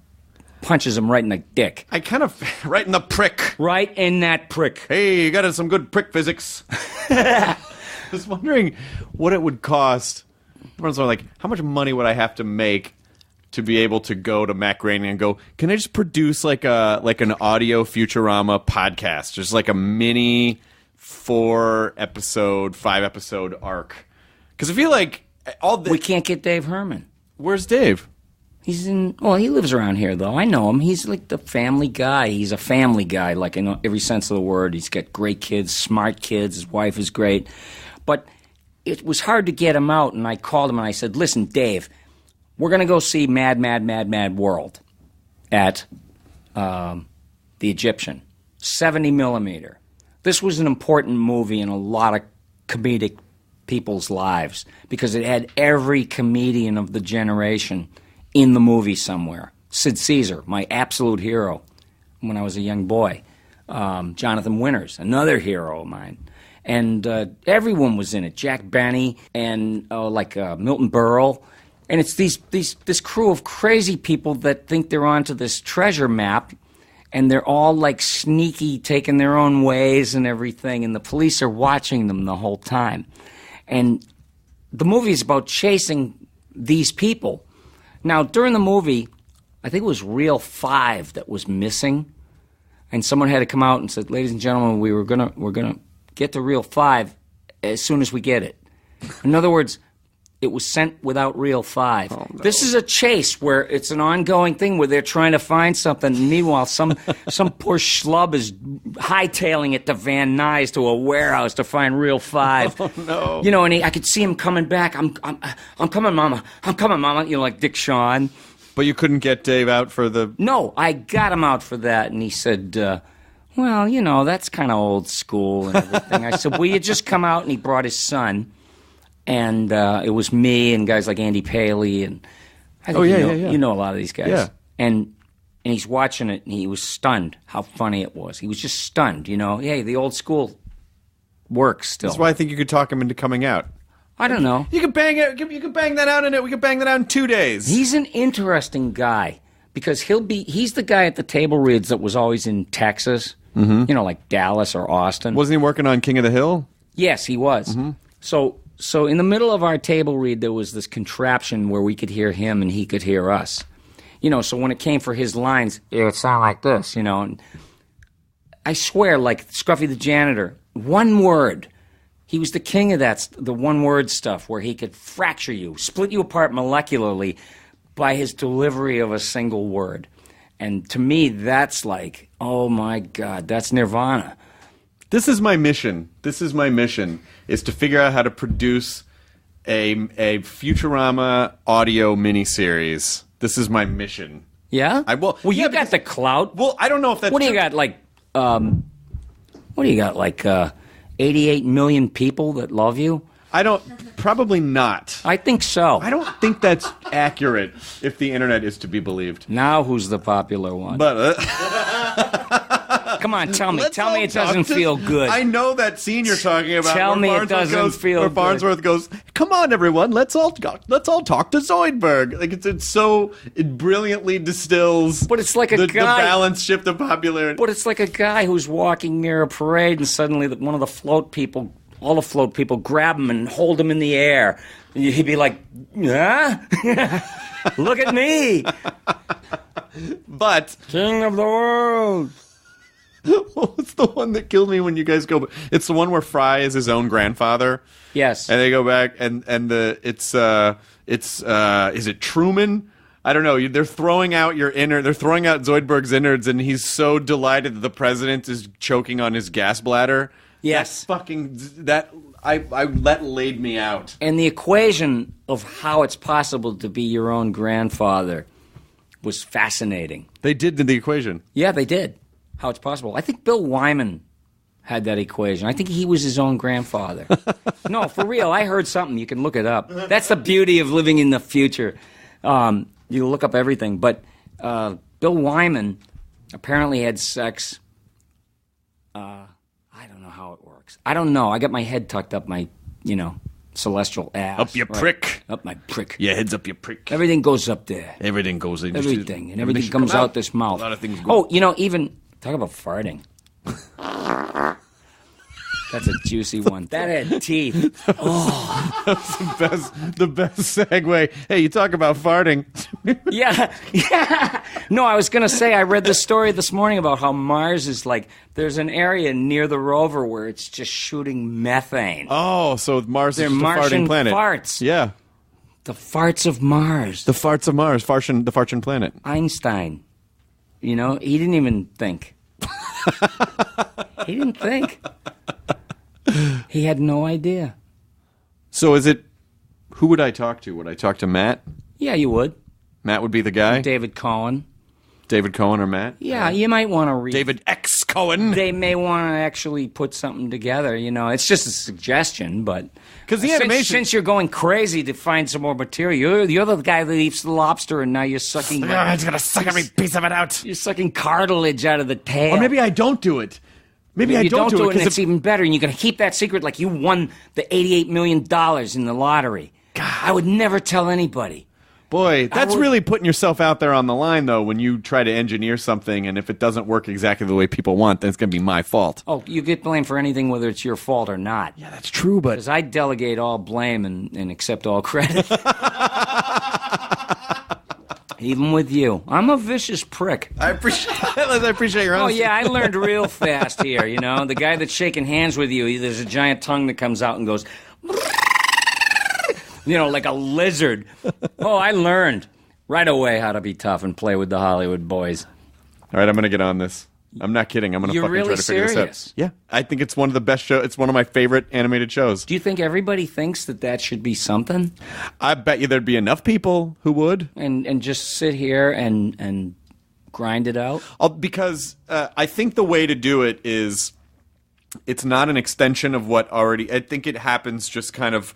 punches them right in the dick. Right in the prick. Right in that prick. Hey, you got some good prick physics. I was wondering what it would cost. Everyone's like, how much money would I have to make to be able to go to Matt Groening and go, can I just produce like an audio Futurama podcast, just like a mini 4-episode, 5-episode arc? Because I feel like we can't get Dave Herman. Where's Dave? He's he lives around here, though. I know him. He's like the family guy. He's a family guy, like in every sense of the word. He's got great kids, smart kids. His wife is great. But it was hard to get him out, and I called him and I said, "Listen, Dave, we're going to go see Mad, Mad, Mad, Mad World at the Egyptian, 70 millimeter. This was an important movie in a lot of comedic people's lives because it had every comedian of the generation in the movie somewhere. Sid Caesar, my absolute hero when I was a young boy. Jonathan Winters, another hero of mine. And everyone was in it. Jack Benny and Milton Berle. And it's this crew of crazy people that think they're onto this treasure map, and they're all like sneaky, taking their own ways and everything, and the police are watching them the whole time. And the movie is about chasing these people. Now, during the movie, I think it was Reel 5 that was missing, and someone had to come out and said, "Ladies and gentlemen, we're gonna get to Reel 5 as soon as we get it." In other words, it was sent without Reel 5. Oh, no. This is a chase where it's an ongoing thing where they're trying to find something. And meanwhile, some poor schlub is hightailing it to Van Nuys to a warehouse to find Reel 5. Oh, no. And I could see him coming back. I'm coming, Mama. I'm coming, Mama. Like Dick Shawn. But you couldn't get Dave out for the... No, I got him out for that. And he said, well, that's kind of old school and everything. I said, will you just come out? And he brought his son. And it was me and guys like Andy Paley. And I think you know a lot of these guys. Yeah. And he's watching it, and he was stunned how funny it was. He was just stunned, Hey, the old school works still. That's why I think you could talk him into coming out. I don't know. You could bang it. You could bang that out in it. We could bang that out in 2 days. He's an interesting guy because he's the guy at the table reads that was always in Texas, like Dallas or Austin. Wasn't he working on King of the Hill? Yes, he was. Mm-hmm. So in the middle of our table read, there was this contraption where we could hear him and he could hear us. So when it came for his lines, it would sound like this, And I swear, like Scruffy the janitor, one word. He was the king of the one-word stuff where he could fracture you, split you apart molecularly by his delivery of a single word. And to me, that's like, oh, my God, that's nirvana. This is my mission. Is to figure out how to produce a Futurama audio miniseries. This is my mission. Yeah? You got the clout. Well, I don't know if that's What do you got, like, 88 million people that love you? Probably not. I think so. I don't think that's accurate if the internet is to be believed. Now who's the popular one? But come on, tell me. let's Tell me all it doesn't talk feel good. I know that scene you're talking about. Tell where me it Farnsworth doesn't feel where good. Farnsworth goes, "Come on, everyone, let's all talk to Zoidberg." Like it brilliantly distills. But it's like a the guy- balance shift of popularity. But it's like a guy who's walking near a parade and suddenly one of the float people, all the float people, grab him and hold him in the air. And he'd be like, huh? Look at me. But King of the world. what's the one that killed me when you guys go? It's the one where Fry is his own grandfather. Yes. And they go back and is it Truman? I don't know. They're throwing out they're throwing out Zoidberg's innards, and he's so delighted that the president is choking on his gas bladder. Yes. That laid me out. And the equation of how it's possible to be your own grandfather was fascinating. They did the equation. Yeah, they did. How it's possible. I think Bill Wyman had that equation. I think he was his own grandfather. No, for real. I heard something. You can look it up. That's the beauty of living in the future. You look up everything. But Bill Wyman apparently had sex. I don't know how it works. I don't know. I got my head tucked up my, celestial ass. Up your prick. Up my prick. Yeah, head's up your prick. Everything goes up there. Everything goes in. Everything. And everything comes out this mouth. A lot of things go. Oh, even... Talk about farting. That's a juicy one. That had teeth. Oh. That's the best segue. Hey, you talk about farting. Yeah. No, I was going to say, I read this story this morning about how Mars is like, there's an area near the rover where it's just shooting methane. Oh, so Mars They're is just a Martian farting planet. farts. Yeah. The farts of Mars. The farts of Mars, the farting planet. Einstein, he didn't even think. He didn't think. He had no idea. So who would I talk to? Would I talk to Matt? Yeah, you would. Matt would be the guy? David Cohen. David Cohen or Matt? Yeah, you might want to read. David X. Cohen. They may want to actually put something together. It's just a suggestion, but because the animation, since you're going crazy to find some more material, you're the guy that eats the lobster, and now you're sucking. He's gonna suck every piece of it out. You're sucking cartilage out of the tail. Or maybe I don't do it. Maybe I don't do it and it's even better, and you're going to keep that secret like you won the $88 million in the lottery. God. I would never tell anybody. Boy, that's really putting yourself out there on the line, though, when you try to engineer something, and if it doesn't work exactly the way people want, then it's going to be my fault. Oh, you get blamed for anything, whether it's your fault or not. Yeah, that's true, but... Because I delegate all blame and accept all credit. Even with you. I'm a vicious prick. I appreciate your honesty. Oh, yeah, I learned real fast here, The guy that's shaking hands with you, there's a giant tongue that comes out and goes... like a lizard. Oh, I learned right away how to be tough and play with the Hollywood boys. All right, I'm going to get on this. I'm not kidding. I'm going to fucking really try to figure serious? this out. Yeah, I think it's one of the best shows. It's one of my favorite animated shows. Do you think everybody thinks that should be something? I bet you there'd be enough people who would. And just sit here and grind it out? Because I think the way to do it is it's not an extension of what already... I think it happens just kind of...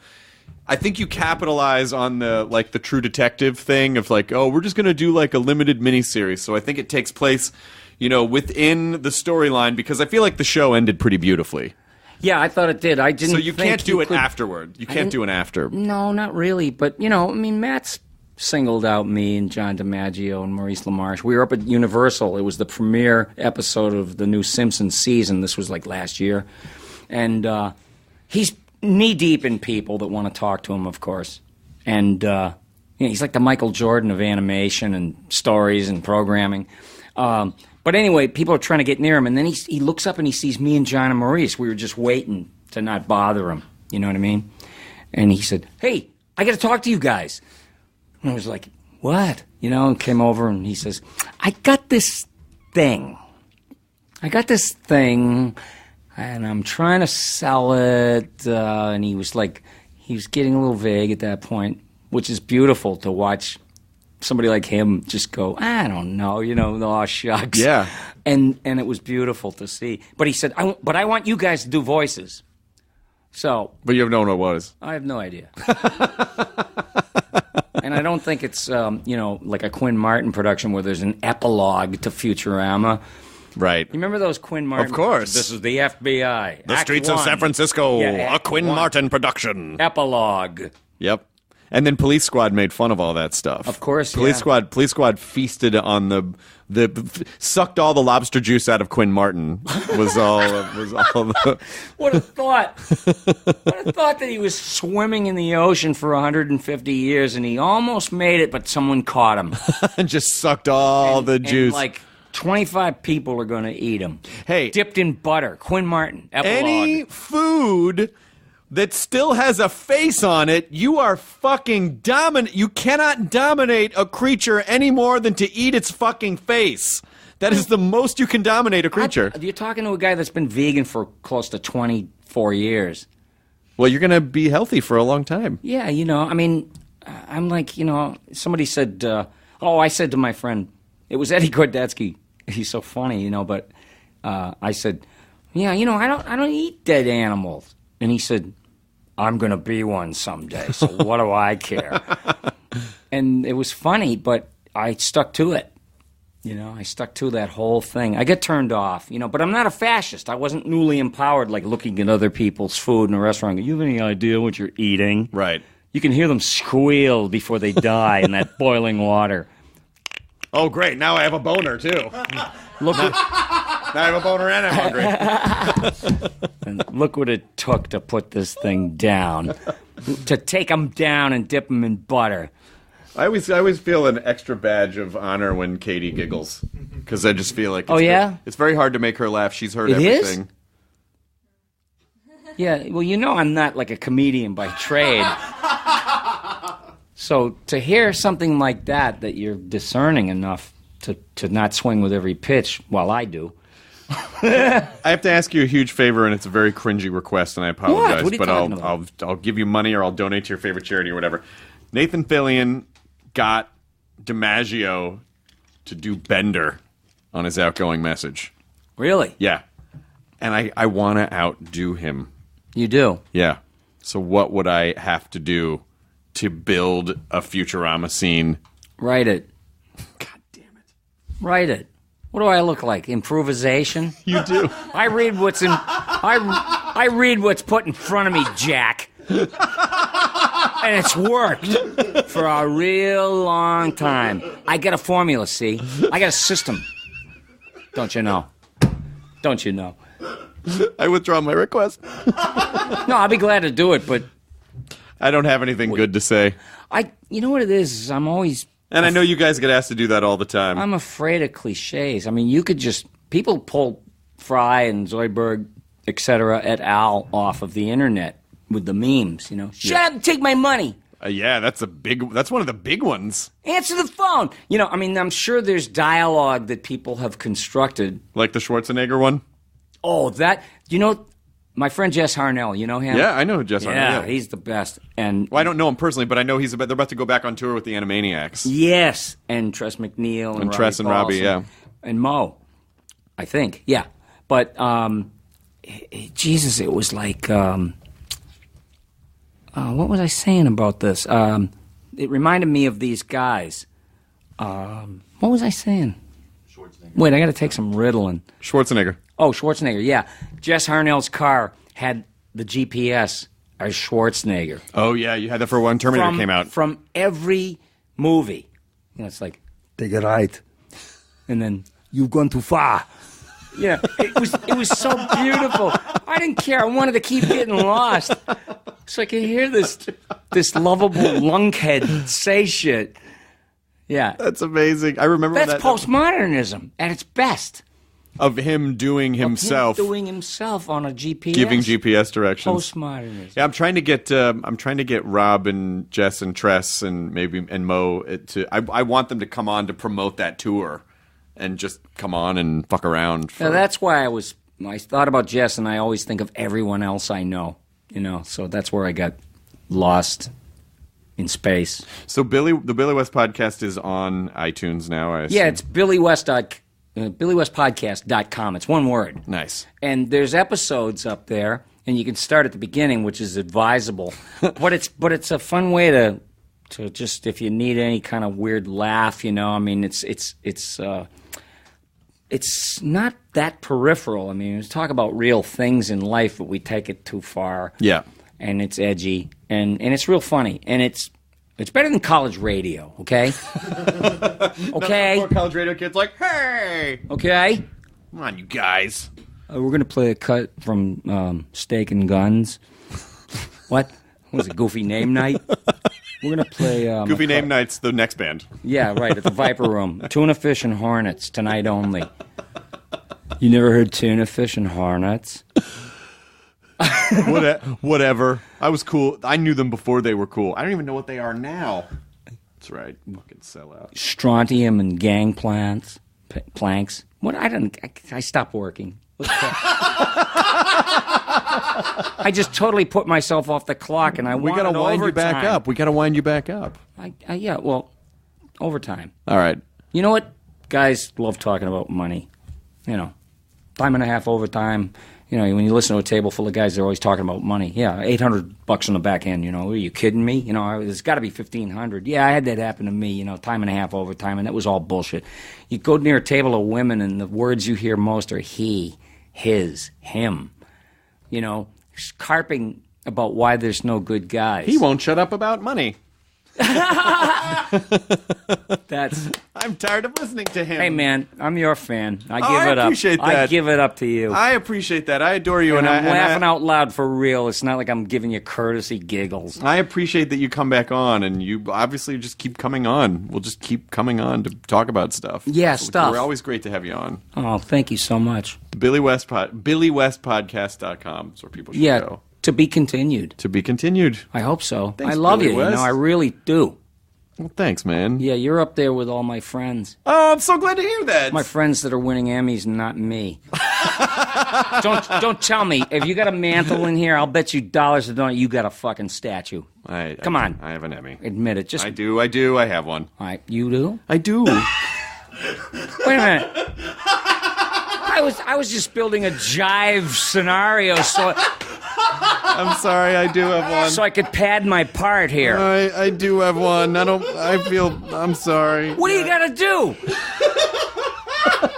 I think you capitalize on the True Detective thing of we're just going to do a limited miniseries. So I think it takes place, within the storyline because I feel like the show ended pretty beautifully. Yeah, I thought it did. I didn't. So you think can't do it afterward. You can't do an after. No, not really. But Matt's singled out me and John DiMaggio and Maurice LaMarche. We were up at Universal. It was the premiere episode of the new Simpsons season. This was last year, and he's knee-deep in people that want to talk to him, of course. And he's like the Michael Jordan of animation and stories and programming. But anyway, people are trying to get near him, and then he looks up and he sees me and John and Maurice. We were just waiting to not bother him. You know what I mean? And he said, "Hey, I got to talk to you guys." And I was like, "What?" And came over and he says, I got this thing. And I'm trying to sell it, and he was getting a little vague at that point, which is beautiful to watch somebody like him just go, I don't know, aw shucks. Yeah. And it was beautiful to see. But he said, but I want you guys to do voices. So, But you don't know what it was. I have no idea. And I don't think it's, like a Quinn Martin production where there's an epilogue to Futurama. Right. You remember those Quinn Martin? Of course. This is the FBI. The Act Streets of One. San Francisco, Yeah, a Quinn One. Martin production. Epilogue. Yep. And then Police Squad made fun of all that stuff. Of course, Police yeah. Squad feasted on sucked all the lobster juice out of Quinn Martin. Was all the What a thought. What a thought that he was swimming in the ocean for 150 years and he almost made it, but someone caught him. and just sucked all the juice. And like 25 people are going to eat him. Hey. Dipped in butter. Quinn Martin. Epilogue. Any food that still has a face on it, you are fucking dominant. You cannot dominate a creature any more than to eat its fucking face. That is the most you can dominate a creature. You're talking to a guy that's been vegan for close to 24 years. Well, you're going to be healthy for a long time. Yeah, I'm like, somebody said, I said to my friend, it was Eddie Gordetsky. He's so funny, but I said, yeah, I don't eat dead animals. And he said, I'm going to be one someday, so what do I care? And it was funny, but I stuck to it. I stuck to that whole thing. I get turned off, but I'm not a fascist. I wasn't newly empowered, like looking at other people's food in a restaurant. You have any idea what you're eating? Right. You can hear them squeal before they die in that boiling water. Oh, great. Now I have a boner, too. Look what, Now I have a boner and I'm hungry. and look what it took to put this thing down. To take them down and dip them in butter. I always feel an extra badge of honor when Katie giggles. Because I just feel like it's very hard to make her laugh. She's heard It is? everything. Yeah, well, I'm not like a comedian by trade. So to hear something like that you're discerning enough to not swing with every pitch, while I do. I have to ask you a huge favor, and it's a very cringy request, and I apologize. What are you but talking about? I'll give you money, or I'll donate to your favorite charity, or whatever. Nathan Fillion got DiMaggio to do Bender on his outgoing message. Really? Yeah, and I want to outdo him. You do? Yeah. So what would I have to do to build a Futurama scene? Write it. God damn it! Write it. What do I look like? Improvisation? You do. I read what's in. I read what's put in front of me, Jack. And it's worked for a real long time. I got a formula, see? I got a system. Don't you know? Don't you know? I withdraw my request. No, I'll be glad to do it, but I don't have anything good to say. you know what it is I'm always. And I know you guys get asked to do that all the time. I'm afraid of cliches. I mean, you could just people pull Fry and Zoidberg, etc., et al. Off of the internet with the memes. Shut up and take my money. Yeah, that's one of the big ones. Answer the phone. I'm sure there's dialogue that people have constructed. Like the Schwarzenegger one? Oh, my friend Jess Harnell, you know him? Yeah, I know who Jess Harnell. Yeah, he's the best. And I don't know him personally, but I know they're about to go back on tour with the Animaniacs. yes, and Tress McNeil and Tress and Robbie, Paulson and Mo, I think. Yeah, but Jesus, it was like what was I saying about this? It reminded me of these guys. What was I saying? Wait, I got to take some Ritalin. Schwarzenegger. Oh, Schwarzenegger, yeah. Jess Harnell's car had the GPS as Schwarzenegger. Oh, yeah, you had that for when Terminator came out. From every movie. It's like, take it right. And then, you've gone too far. Yeah, it was so beautiful. I didn't care. I wanted to keep getting lost. So I could hear this lovable lunkhead say shit. Yeah. That's amazing. I remember That's postmodernism at its best. Of him doing himself. Of him doing himself on a GPS. Giving GPS directions. Postmodernism. Yeah, I'm trying to get Rob and Jess and Tress and Mo I want them to come on to promote that tour and just come on and fuck around. Now, that's why I thought about Jess and I always think of everyone else I know, so that's where I got lost in space. So the Billy West podcast is on iTunes now, I assume. Yeah, it's BillyWestPodcast.com. It's one word. Nice. And there's episodes up there, and you can start at the beginning, which is advisable. but it's a fun way to just, if you need any kind of weird laugh, I mean, it's not that peripheral. I mean, we talk about real things in life, but we take it too far. Yeah. And it's edgy, and it's real funny, and it's better than college radio, okay? Okay? More college radio kids like, hey! Okay? Come on, you guys. We're going to play a cut from Steak and Guns. What? Was it Goofy Name Night? We're going to play... Goofy Name Night's the next band. Yeah, right, at the Viper Room. Tuna Fish and Hornets, tonight only. You never heard Tuna Fish and Hornets? Whatever. I was cool. I knew them before they were cool. I don't even know what they are now. That's right. Fucking sellout. Strontium and gangplanks. Planks. What? I stopped working. I just totally put myself off the clock, and we got to wind you back up. We got to wind you back up. Yeah, well, overtime. All right. You know what? Guys love talking about money. Time and a half overtime. When you listen to a table full of guys, they're always talking about money. Yeah, $800 on the back end. Are you kidding me? There's got to be $1,500. Yeah, I had that happen to me. Time and a half overtime, and that was all bullshit. You go near a table of women, and the words you hear most are he, his, him. Carping about why there's no good guys. He won't shut up about money. I'm tired of listening to him. Hey, man, I'm your fan. I give it up. I appreciate that. I give it up to you. I appreciate that. I adore you. And I'm laughing out loud for real. It's not like I'm giving you courtesy giggles. I appreciate that you come back on, and you obviously just keep coming on. We'll just keep coming on to talk about stuff. Yeah, stuff. We're always great to have you on. Oh, thank you so much. BillyWestPodcast.com is where people should go. To be continued. To be continued. I hope so. Thanks, I love Billy you. West. I really do. Well, thanks, man. Yeah, you're up there with all my friends. Oh, I'm so glad to hear that. My friends that are winning Emmys, not me. Don't tell me. If you got a mantle in here, I'll bet you dollars to donut you got a fucking statue. Come on. I have an Emmy. Admit it. I do. I have one. All right, you do? I do. Wait a minute. I was just building a jive scenario so I'm sorry, I do have one. So I could pad my part here. I do have one. I'm sorry. What do you got to do?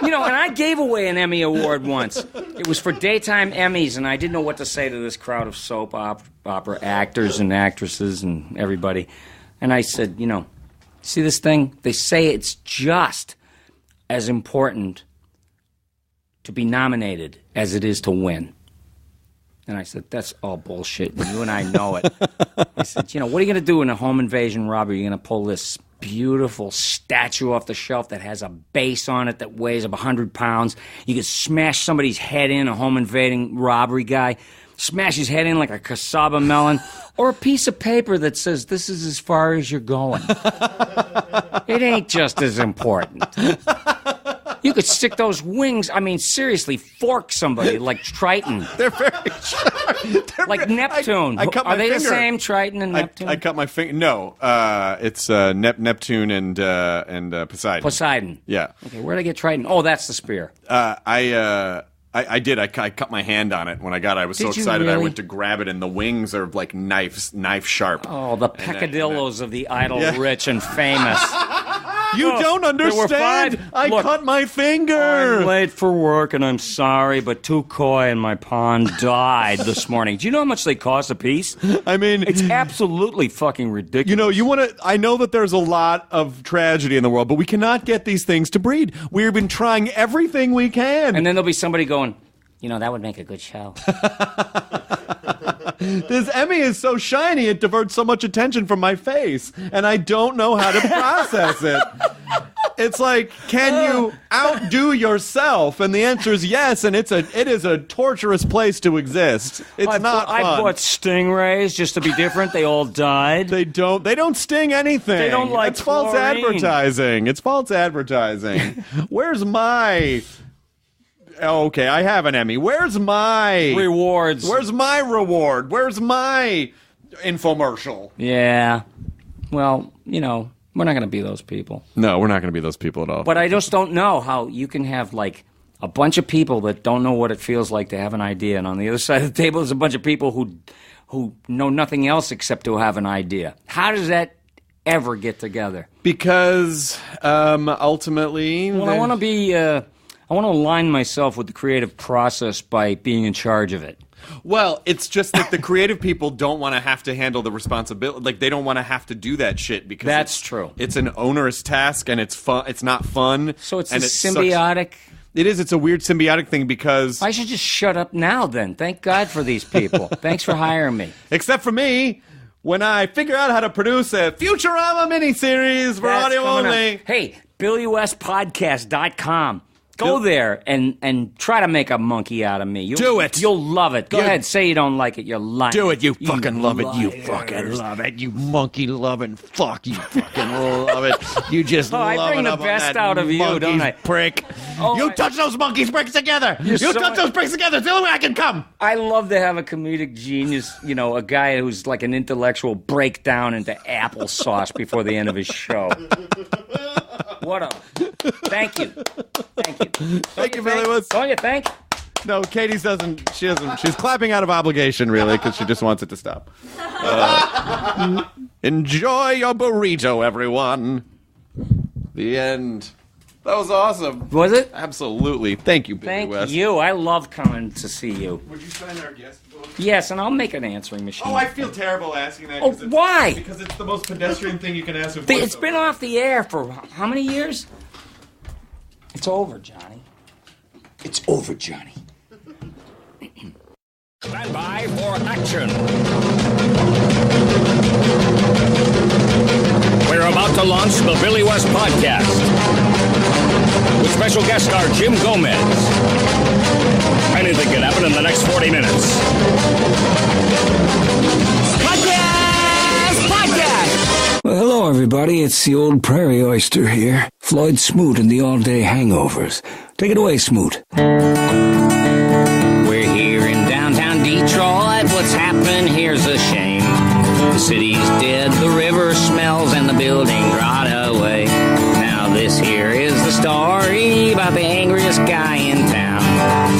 And I gave away an Emmy Award once. It was for daytime Emmys, and I didn't know what to say to this crowd of soap opera actors and actresses and everybody. And I said, see this thing? They say it's just as important to be nominated as it is to win. And I said, that's all bullshit, and you and I know it. I said, what are you going to do in a home invasion robbery? You're going to pull this beautiful statue off the shelf that has a base on it that weighs 100 pounds. You could smash somebody's head in, a home invading robbery guy, smash his head in like a cassava melon, or a piece of paper that says, this is as far as you're going. It ain't just as important. You could stick those wings, seriously, fork somebody like Triton. They're very sharp. Like Neptune. Are they the same, Triton and Neptune? I cut my finger. No, it's Neptune and Poseidon. Poseidon. Yeah. Okay, where'd I get Triton? Oh, that's the spear. I did. I cut my hand on it when I got it. I was so excited. Really? I went to grab it, and the wings are like knife sharp. Oh, the peccadillos of the idle, rich, and famous. You don't understand. I cut my finger. I'm late for work, and I'm sorry, but 2 koi in my pond died this morning. Do you know how much they cost a piece? It's absolutely fucking ridiculous. You want to... I know that there's a lot of tragedy in the world, but we cannot get these things to breed. We've been trying everything we can. And then there'll be somebody going, that would make a good show. This Emmy is so shiny, it diverts so much attention from my face, and I don't know how to process it. It's like, can you outdo yourself? And the answer is yes, and it is a torturous place to exist. It's not fun. I bought stingrays just to be different. They all died. They don't sting anything. They don't like It's false advertising. It's false advertising. Where's my... Okay, I have an Emmy. Where's my... rewards? Where's my reward? Where's my infomercial? Yeah. Well, we're not going to be those people. No, we're not going to be those people at all. But I just don't know how you can have, a bunch of people that don't know what it feels like to have an idea, and on the other side of the table is a bunch of people who know nothing else except to have an idea. How does that ever get together? Because ultimately... Well, I want to align myself with the creative process by being in charge of it. Well, it's just that the creative people don't want to have to handle the responsibility. Like, they don't want to have to do that shit because that's true. It's an onerous task and it's fun. It's not fun. So it's and a symbiotic. It is. It's a weird symbiotic thing because I should just shut up now. Then thank God for these people. Thanks for hiring me. Except for me, when I figure out how to produce a Futurama miniseries for audio only. Hey, BillUSPodcast.com. Go there and try to make a monkey out of me. Do it. You'll love it. Go ahead, say you don't like it. You're lying. Do it. You fucking love it. You fucking love it. You monkey loving fuck. You fucking love it. You just love it. I bring the best out of you, don't I? Prick. You touch those monkeys bricks together. You touch those bricks together. It's the only way I can come. I love to have a comedic genius, a guy who's like an intellectual breakdown into applesauce before the end of his show. Thank you. Thank you, Billy Woods. Don't you think? No, Katie doesn't. She doesn't. She's clapping out of obligation, really, because she just wants it to stop. Enjoy your burrito, everyone. The end. That was awesome. Was it? Absolutely. Thank you, Billy West. Thank you. I love coming to see you. Would you sign our guest book? Yes, and I'll make an answering machine. Oh, I feel terrible asking that. Why? Because it's the most pedestrian thing you can ask. It's been off the air for how many years? It's over, Johnny. It's over, Johnny. Stand by for action. We're about to launch the Billy West Podcast with special guest star Jim Gomez. Anything can happen in the next 40 minutes. Podcast! Well, hello, everybody. It's the old Prairie Oyster here. Floyd Smoot and the All-Day Hangovers. Take it away, Smoot. We're here in downtown Detroit. What's happened here's a shame. The city's dead, the river smells, and the building rot away. Now this here is the story about the angriest guy in town.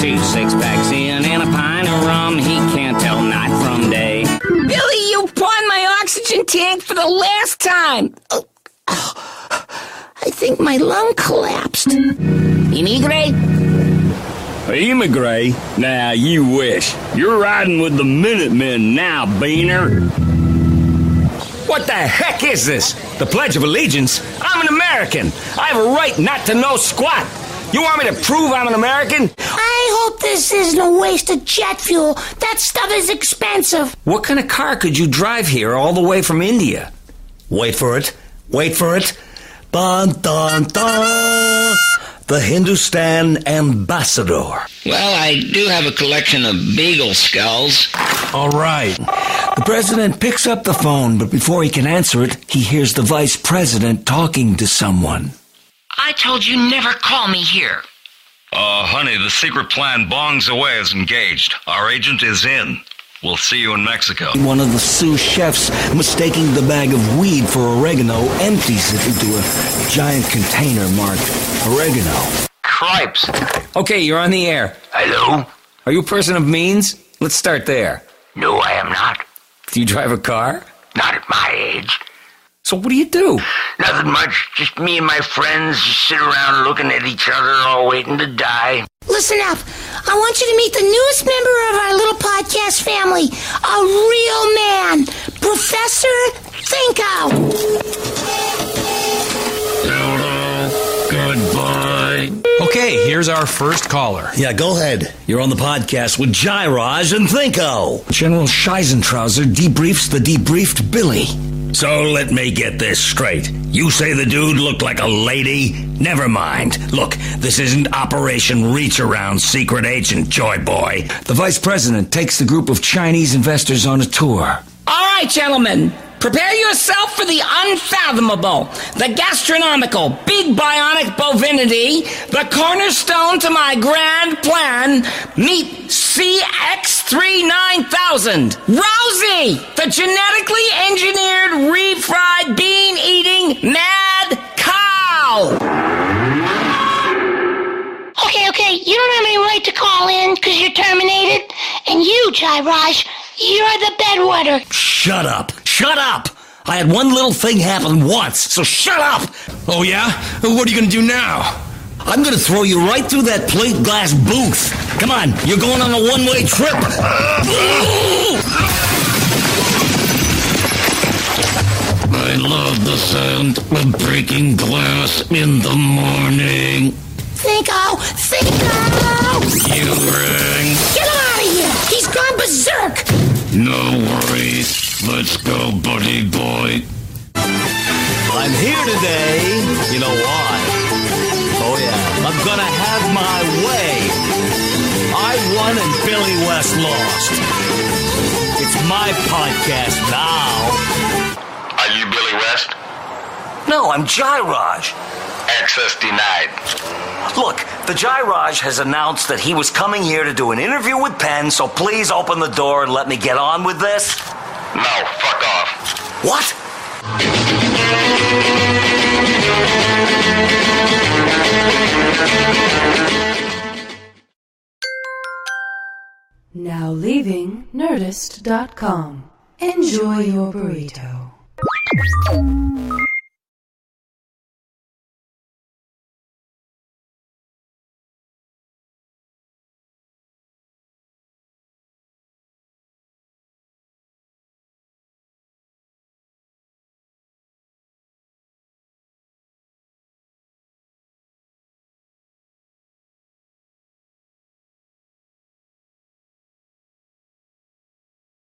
2 6-packs in and a pint of rum. He can't tell night from day. Billy, you pawned my oxygen tank for the last time. I think my lung collapsed. Immigrate? Immigrate? Nah, you wish. You're riding with the Minutemen now, Beaner. What the heck is this? The Pledge of Allegiance? I'm an American. I have a right not to know squat. You want me to prove I'm an American? I hope this isn't a waste of jet fuel. That stuff is expensive. What kind of car could you drive here all the way from India? Wait for it. Wait for it. Dun, dun, dun. The Hindustan Ambassador. Well, I do have a collection of beagle skulls. All right. The president picks up the phone, but before he can answer it, he hears the vice president talking to someone. I told you never call me here. Honey, the secret plan bongs away is engaged. Our agent is in. We'll see you in Mexico. One of the sous chefs, mistaking the bag of weed for oregano, empties it into a giant container marked oregano. Cripes. Okay, you're on the air. Hello? Are you a person of means? Let's start there. No, I am not. Do you drive a car? Not at my age. So what do you do? Nothing much. Just me and my friends just sit around looking at each other, all waiting to die. Listen up. I want you to meet the newest member of our little podcast family. A real man. Professor Thinko. Goodbye. Okay, here's our first caller. Yeah, go ahead. You're on the podcast with Jairaj and Thinko. General Scheisentrauser debriefs the debriefed Billy. So let me get this straight. You say the dude looked like a lady? Never mind. Look, this isn't Operation Reach Around Secret Agent Joy Boy. The vice president takes the group of Chinese investors on a tour. All right, gentlemen. Prepare yourself for the unfathomable, the gastronomical, big bionic bovinity, the cornerstone to my grand plan. Meet CX-39000, Rousey, the genetically engineered, refried, bean-eating, mad cow. Okay, Okay, you don't have any right to call in because you're terminated. And you, Jai Raj, you're the bedwetter. Shut up. Shut up. I had one little thing happen once, so shut up. Oh, yeah? What are you going to do now? I'm going to throw you right through that plate glass booth. Come on, you're going on a one-way trip. I love the sound of breaking glass in the morning. Cinco! You rang. Get him out of here! He's gone berserk! No worries. Let's go, buddy boy. I'm here today. You know why? Oh, yeah. I'm going to have my way. I won and Billy West lost. It's my podcast now. Are you Billy West? No, I'm Jai Raj. Access denied. Look, the Jai Raj has announced that he was coming here to do an interview with Penn, so please open the door and let me get on with this. No, fuck off. What? Now leaving Nerdist.com. Enjoy your burrito.